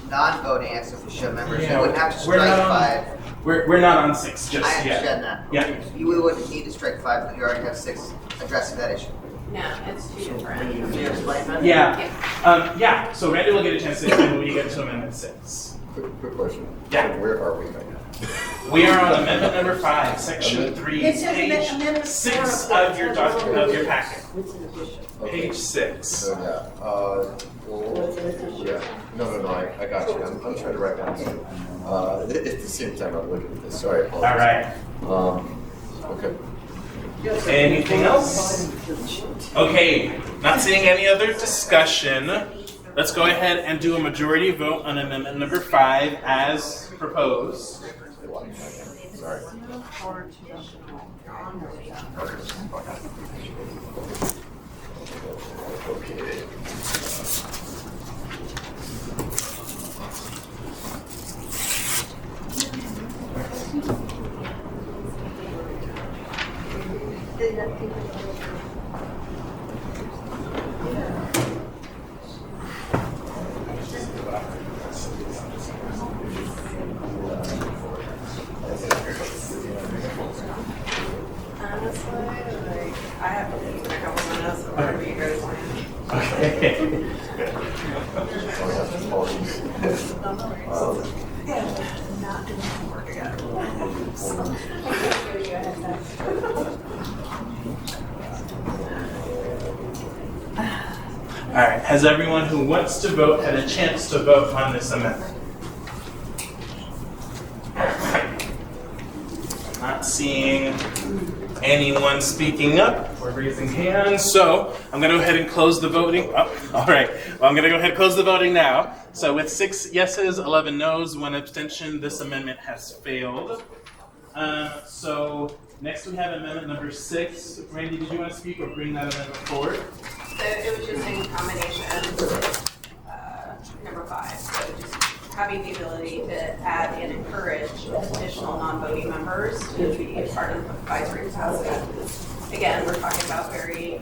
non-voting ex officio members. Yeah, You wouldn't have to we're strike not 5. We're not on 6 just I yet. understand that. Yeah. You wouldn't need to strike 5, but you already have 6 addressing that issue. No, it's two different. Can you explain that? Yeah. So Randy will get a chance to explain when we get to amendment 6. Quick question. Yeah. Where are we right now? We are on amendment number 5, section 3, It says page amendment 6 4 of your document, of your packet. Okay. Page 6. So yeah. No, I got you. I'm trying to write down something. At the same time, I'm looking at this. Sorry. All right. Okay. Anything else? Okay, not seeing any other discussion. Let's go ahead and do a majority vote on amendment number 5 as proposed. Sorry. Okay. Honestly, I have to leave in a couple minutes, so wherever you guys want. Okay. Not doing homework again. All right, has everyone who wants to vote had a chance to vote on this amendment? I'm not seeing anyone speaking up or raising hands, so I'm going to go ahead and close the voting. Oh, all right, well, I'm going to go ahead and close the voting now. So with 6 yeses, 11 noes, 1 abstention, this amendment has failed. So next we have amendment number 6. Randy, did you want to speak or bring that amendment forward? So it was just in combination with number 5. So just having the ability to add and encourage additional non-voting members to be part of the advisory capacity. Again, we're talking about very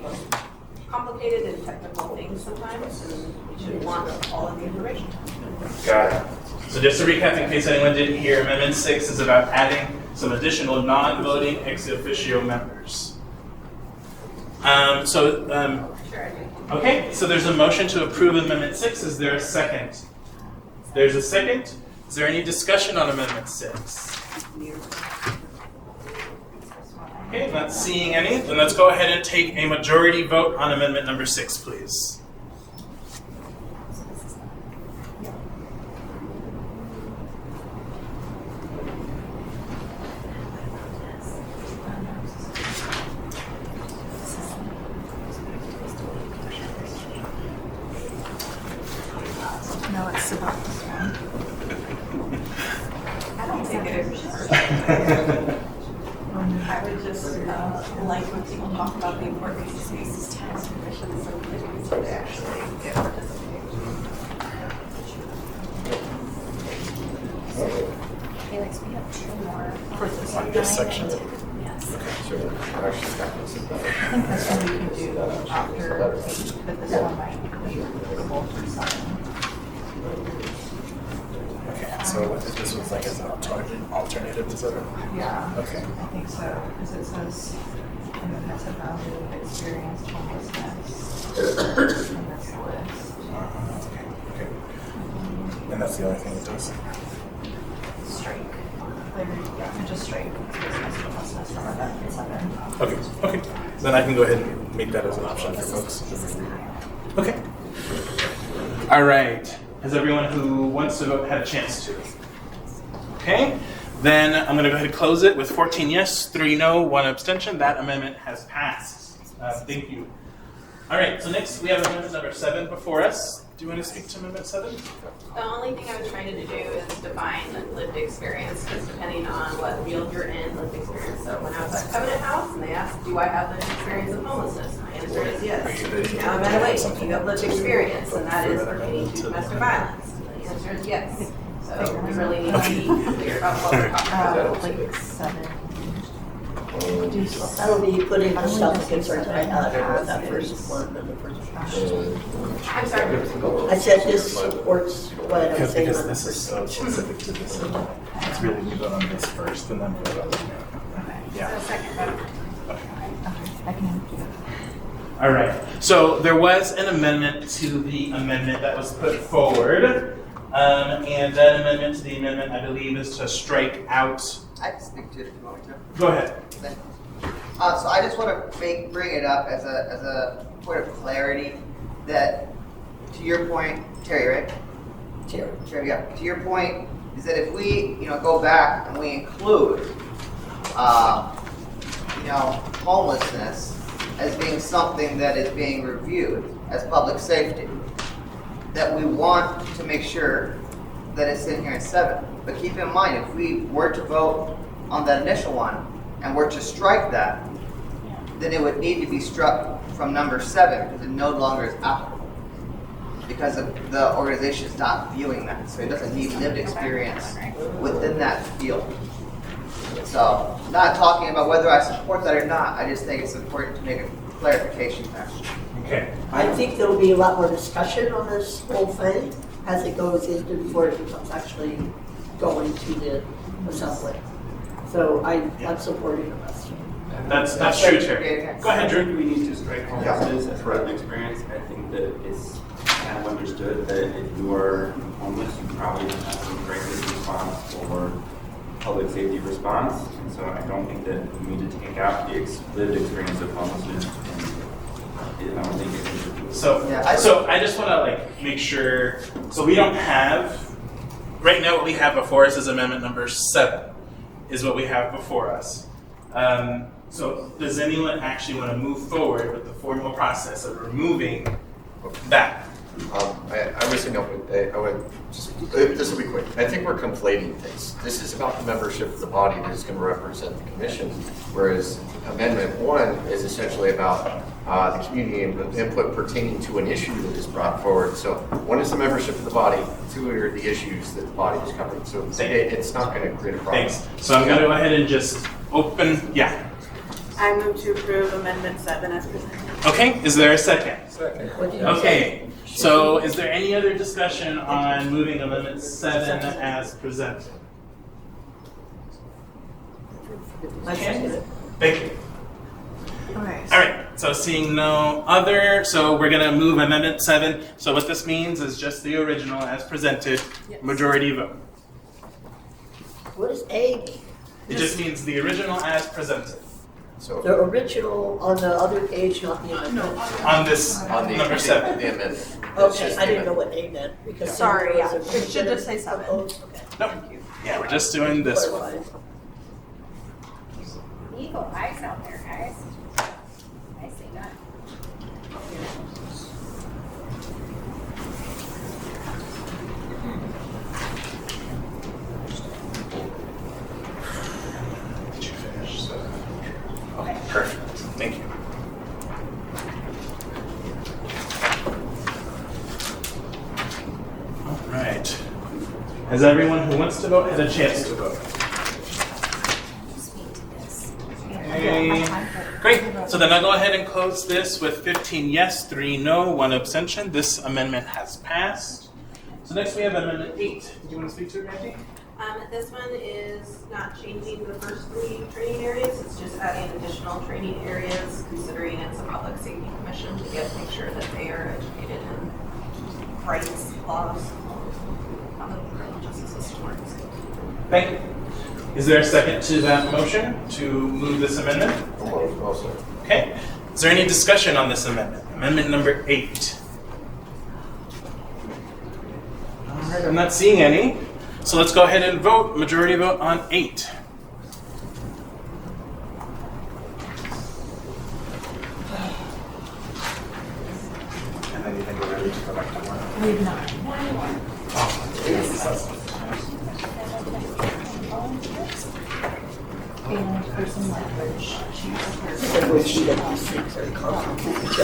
complicated and technical things sometimes, and we should want all of the information. Got it. So just to recap, in case anyone didn't hear, Amendment 6 is about adding some additional non-voting ex officio members. Okay, so there's a motion to approve Amendment 6. Is there a second? There's a second. Is there any discussion on Amendment 6? Okay, not seeing any. Then let's go ahead and take a majority vote on Amendment number 6, please. No, it's about this one. I don't think it is. I would just like when people talk about the importance of these tax commissions and committees to actually get participation. Felix, we have 2 more. For this on this section. Yes. So we're actually got this in better. I think that's one we can do after, but this one might be applicable for some. Okay, so this was like as an alternative to sort of? Yeah. Okay. I think so, because it says, has a value of experienced homelessness in this list. Okay. And that's the only thing it does? Strike. Yeah, just strike. Homelessness from Amendment 7. Okay. Then I can go ahead and make that as an option for folks. Okay. All right. Has everyone who wants to vote had a chance to? Okay. Then I'm going to go ahead and close it with 14 yes, 3 no, 1 abstention. That amendment has passed. Thank you. All right. So next we have amendment number 7 before us. Do you want to speak to amendment 7? The only thing I was trying to do is define lived experience, because depending on what field you're in, lived experience. So when I was at Covenant House and they asked, do I have lived experience of homelessness? My answer is yes. Now I'm at a wait, do you have lived experience? And that is pertaining to domestic violence. The answer is yes. So we really need to be clear about what we're talking about. Like 7. That'll be putting yourself in concerns right now that first one and the first one. I'm sorry. I said this supports what I'm saying. Because this is so specific to this. It's really we vote on this first and then vote on this. Yeah. So second vote. I can do it. All right. So there was an amendment to the amendment that was put forward. And that amendment to the amendment, I believe, is to strike out. I can speak to it if you want me to. Go ahead. So I just want to bring it up as a point of clarity that, to your point, Terry, right? Terry, yeah. To your point is that if we, go back and we include, homelessness as being something that is being reviewed as public safety, that we want to make sure that it's in here in 7. But keep in mind, if we were to vote on that initial one and were to strike that, then it would need to be struck from number 7 because it no longer is applicable. Because the organization is not viewing that. So it doesn't need lived experience within that field. So, not talking about whether I support that or not, I just think it's important to make a clarification there. Okay. I think there'll be a lot more discussion on this whole thing as it goes into before it becomes actually going to the assembly. So I'm supporting the rest. That's true, Terry. Go ahead, Drew. We need to strike homelessness as lived experience. I think that it's kind of understood that if you are homeless, you probably have some crisis response or public safety response. And so I don't think that we need to take out the lived experience of homelessness and I don't think it should. So I just want to like make sure. So we don't have right now. What we have before us is amendment number 7, is what we have before us. So does anyone actually want to move forward with the formal process of removing that? I was thinking, I would just, this will be quick. I think we're conflating things. This is about the membership of the body that is going to represent the commission, whereas Amendment 1 is essentially about the community input pertaining to an issue that is brought forward. So 1 is the membership of the body, 2 are the issues that the body is covering. So it's not going to create a problem. Thanks. So I'm going to go ahead and just open, yeah. I move to approve Amendment 7 as presented. Okay, is there a second? Second. Okay, so is there any other discussion on moving Amendment 7 as presented? Okay, thank you. Okay. All right, so seeing no other, so we're gonna move Amendment 7. So what this means is just the original as presented, majority vote. What is A mean? It just means the original as presented. So The original on the other page, not the amendment? On this, on the number 7. the amendment. It's Okay, just I the didn't know amendment. what A meant, because. Sorry, yeah, it should just say 7. Okay. Nope. Yeah, we're just doing this one. Clarified. Eagle eyes out there, guys. I see that. Did you finish? Okay, perfect. Thank you. All right. Has everyone who wants to vote had a chance to vote? Okay. Great. So then I'll go ahead and close this with 15 yes, 3 no, 1 abstention. This amendment has passed. So next we have Amendment 8. Did you want to speak to it, Randy? This one is not changing the first 3 training areas, it's just adding additional training areas, considering it's a public safety commission to make sure that they are educated in rights, laws, how the criminal justice system works. Thank you. Is there a second to that motion to move this amendment? Also. Okay. Is there any discussion on this amendment? Amendment number 8. All right, I'm not seeing any. So let's go ahead and vote, majority vote on 8. And then you think we're ready to go back to 1? We've not. And person language. And we should have these things very complicated each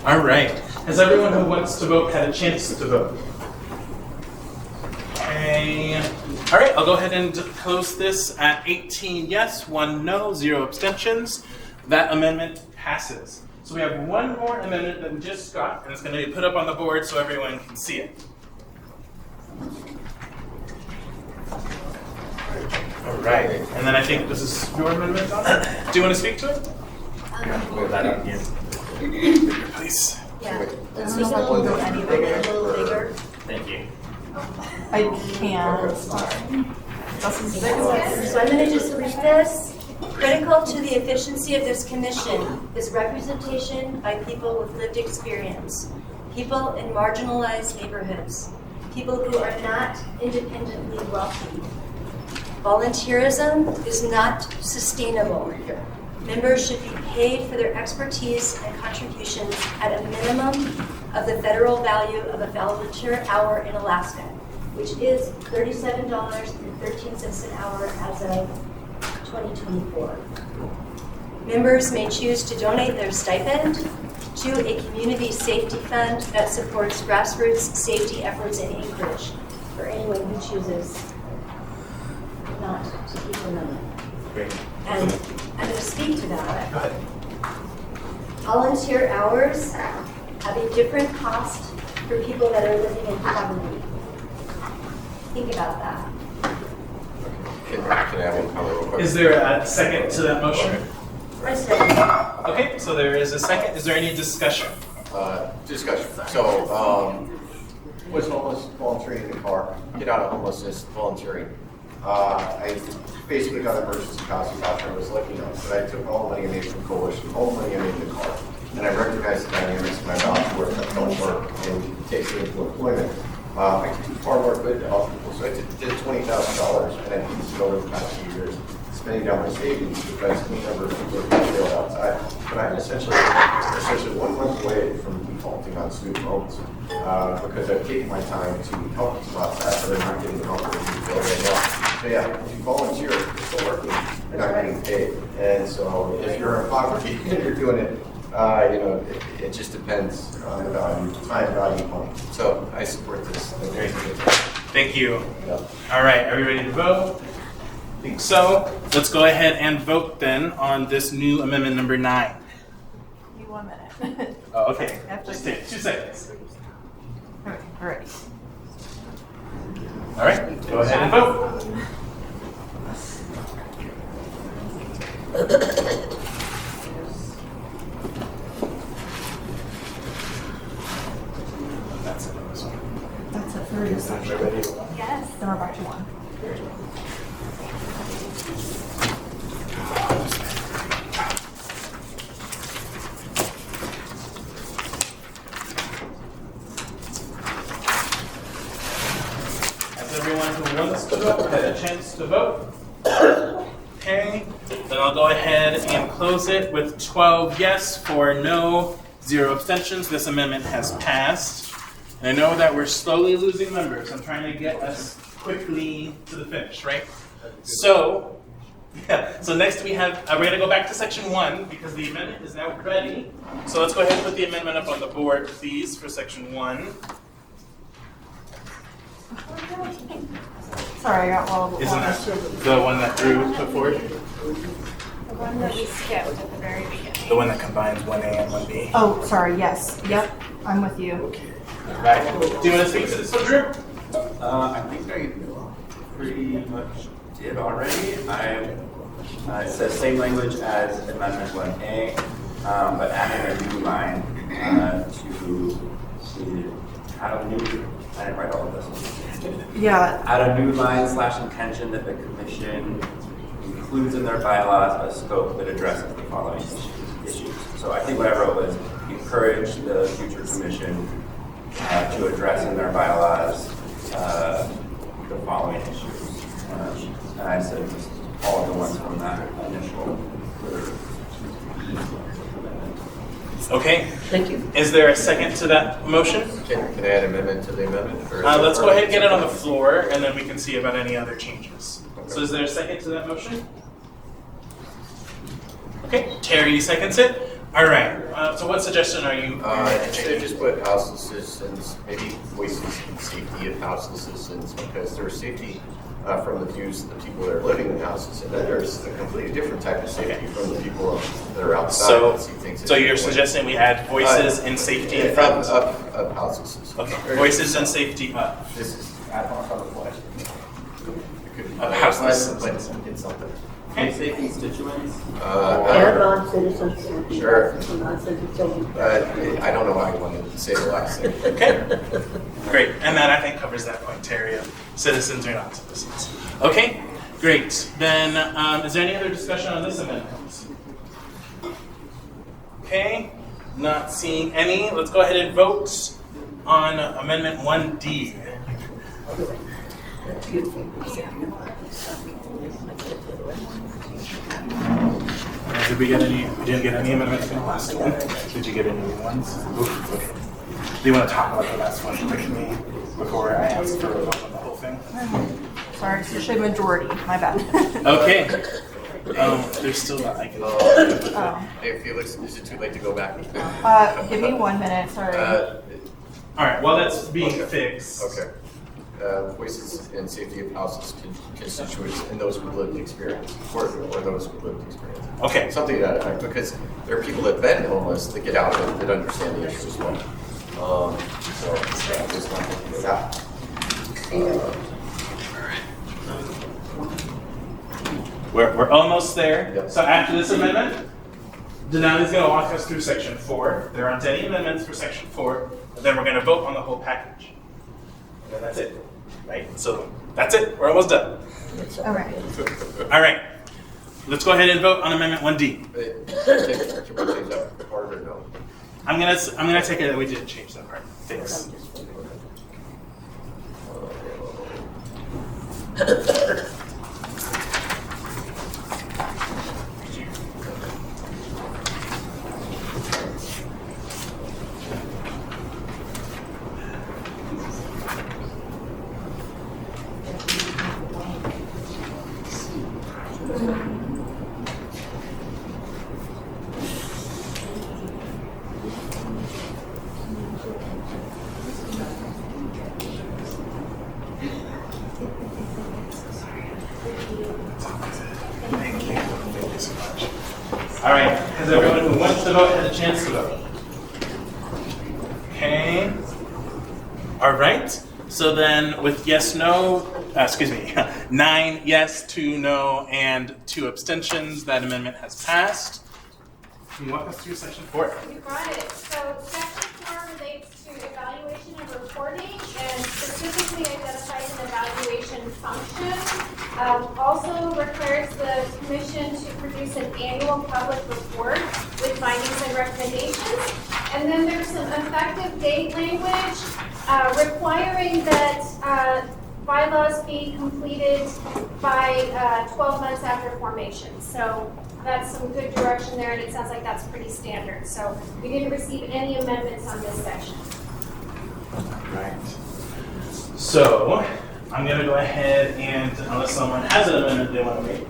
All right. Has everyone who wants to vote had a chance to vote? Okay. All right, I'll go ahead and close this at 18 yes, 1 no, 0 abstentions. That amendment passes. So we have one more amendment that we just got, and it's going to be put up on the board so everyone can see it. All right, and then I think this is your amendment, Donna? Do you want to speak to it? Move that up again. Please. Yeah. Let's make it a little bit bigger. Thank you. I can't. So I'm going to just read this. Critical to the efficiency of this commission is representation by people with lived experience, people in marginalized neighborhoods, people who are not independently wealthy. Volunteerism is not sustainable. Members should be paid for their expertise and contributions at a minimum of the federal value of a volunteer hour in Alaska, which is $37.13 an hour as of 2024. Members may choose to donate their stipend to a community safety fund that supports grassroots safety efforts in Anchorage for anyone who chooses not to keep the money. Great. And I'm going to speak to that. Go ahead. Volunteer hours have a different cost for people that are living in poverty. Think about that. Can I have one comment real quick? Is there a second to that motion? I second. Okay, so there is a second. Is there any discussion? Discussion. So, was homeless volunteering in the car? Get out of homelessness volunteering. I basically got an emergency housing voucher. I was lucky enough that I took all the money I made from Coalition, all the money I made in the car, and I recognized the dynamics of my voucher work, I don't work, and takes me into employment. I can do far more good to help people. So I did $20,000, and I used it over the past few years, spending down my savings because any number of people have been jailed outside. But I'm essentially 1 month away from defaulting on student loans because I've taken my time to help people outside, but they're not getting the help that they need right now. So yeah, if you volunteer, you're still working, you're not getting paid. And so if you're in poverty and you're doing it, it just depends on the value, time, value, money. So I support this. Thank you. All right, are we ready to vote? I think so. Let's go ahead and vote then on this new amendment number 9. Give me 1 minute. Oh, okay. Just take 2 seconds. Okay, all right. All right, go ahead and vote. That's it on this one. That's it for this section. Everybody? Yes. Then we're back to 1. Has everyone who wants to vote had a chance to vote? Okay, then I'll go ahead and close it with 12 yes, 4 no, 0 abstentions. This amendment has passed. And I know that we're slowly losing members. I'm trying to get us quickly to the finish, right? So, so next we have, we're going to go back to section 1 because the amendment is now ready. So let's go ahead and put the amendment up on the board, please, for section 1. Sorry, I got all Isn't that the one that Drew put forward? The one that we skipped at the very beginning. The one that combines 1A and 1B? Oh, sorry, yes. Yep, I'm with you. Okay. Right. Do you want to speak to this one, Drew? I think I pretty much did already. It says same language as Amendment 1A, but adding a new line to add a new. I didn't write all of this. Yeah. Add a new line / intention that the commission includes in their bylaws a scope that addresses the following issues. So I think what I wrote was encourage the future commission to address in their bylaws the following issues. And I said just all of the ones from that initial. Okay. Thank you. Is there a second to that motion? Can I add amendment to the amendment? Let's go ahead and get it on the floor, and then we can see about any other changes. Okay. So is there a second to that motion? Okay, Terry seconds it. All right, so what suggestion are you? Instead of just put houseless citizens, maybe voices in safety of houseless citizens, because there's safety from the views of the people that are living in houses, and then there's a completely different type of safety from the people that are outside that see things. So you're suggesting we add voices in safety in front of houses. Okay, voices and safety up. This is ad hoc on the fly. Of houseless It's something. Can you say constituents? And non-citizens. Sure. Non-citizens. I don't know why I wanted to say the last thing. Okay, great. And that I think covers that point, Terry, of citizens or non-citizens. Okay, great. Then is there any other discussion on this amendment? Okay, not seeing any. Let's go ahead and vote on Amendment 1D. Did we get any? We didn't get any amendments in the last one. Did you get any new ones? Oof, okay. Do you want to talk about the last one quickly before I ask for a vote on the whole thing? Sorry, it's usually majority. My bad. Okay. There's still not. I can. Hey, Felix, is it too late to go back? Give me 1 minute. Sorry. All right. While that's being fixed. Okay. Voices and safety of houses constituents and those with lived experience, or those with lived experience. Okay. Something to that effect, because there are people that have been homeless that get out of it that understand the issue as well. So I just want to think that. We're almost there. Yep. So after this amendment, Denali's going to walk us through section 4. There aren't any amendments for section 4. And then we're going to vote on the whole package. And then that's it, right? So that's it. We're almost done. All right. All right. Let's go ahead and vote on Amendment 1D. I'm gonna take it that we didn't change that part. Thanks. All right, has everyone who wants to vote had a chance to vote? Okay. All right, so then with yes, no, 9 yes, 2 no, and 2 abstentions, that amendment has passed. Can you walk us through section 4? You got it. So section 4 relates to evaluation and reporting, and specifically identifies an evaluation function. Also requires the commission to produce an annual public report with findings and recommendations. And then there's some effective date language requiring that bylaws be completed by 12 months after formation. So that's some good direction there, and it sounds like that's pretty standard. So we didn't receive any amendments on this section. Right. So I'm going to go ahead and, unless someone has an amendment they want to make,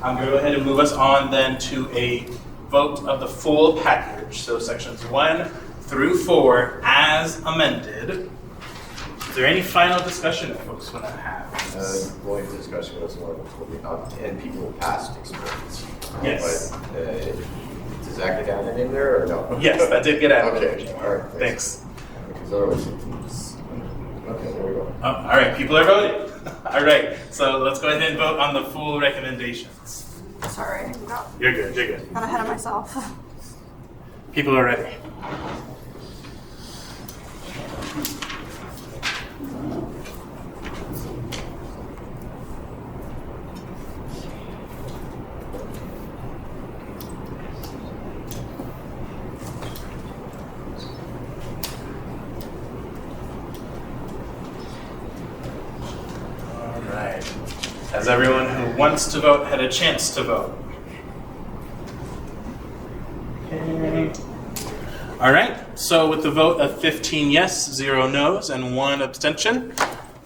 I'm going to go ahead and move us on then to a vote of the full package. So sections 1 through 4 as amended. Is there any final discussion that folks want to have? The only discussion was and people with past experience. Yes. But does that get added in there or no? Yes, that did get added. Okay, all right. Thanks. Because otherwise, okay, there we go. All right, people are voting. All right, so let's go ahead and vote on the full recommendations. Sorry, You're good, you're good. got ahead of myself. People are ready. All right. Has everyone who wants to vote had a chance to vote? Okay. All right, so with the vote of 15 yes, 0 no's, and 1 abstention,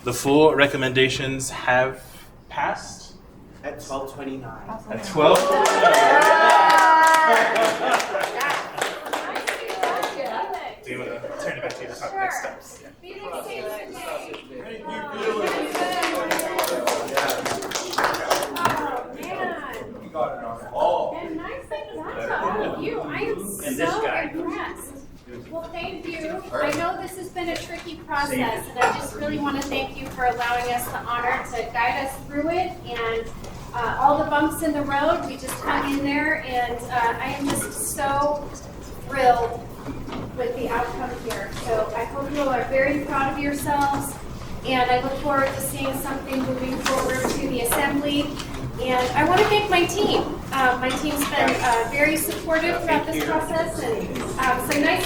the full recommendations have passed. At 12:29. At 12:29. Do you want to turn it back to you to talk next steps? You got it on all. And nicely done to all of you. I am so impressed. Well, thank you. I know this has been a tricky process, and I just really want to thank you for allowing us the honor to guide us through it. And all the bumps in the road, we just hung in there, and I am just so thrilled with the outcome here. So I hope you all are very proud of yourselves, and I look forward to seeing something moving forward to the assembly. And I want to thank my team. My team's been very supportive throughout this process, and some nice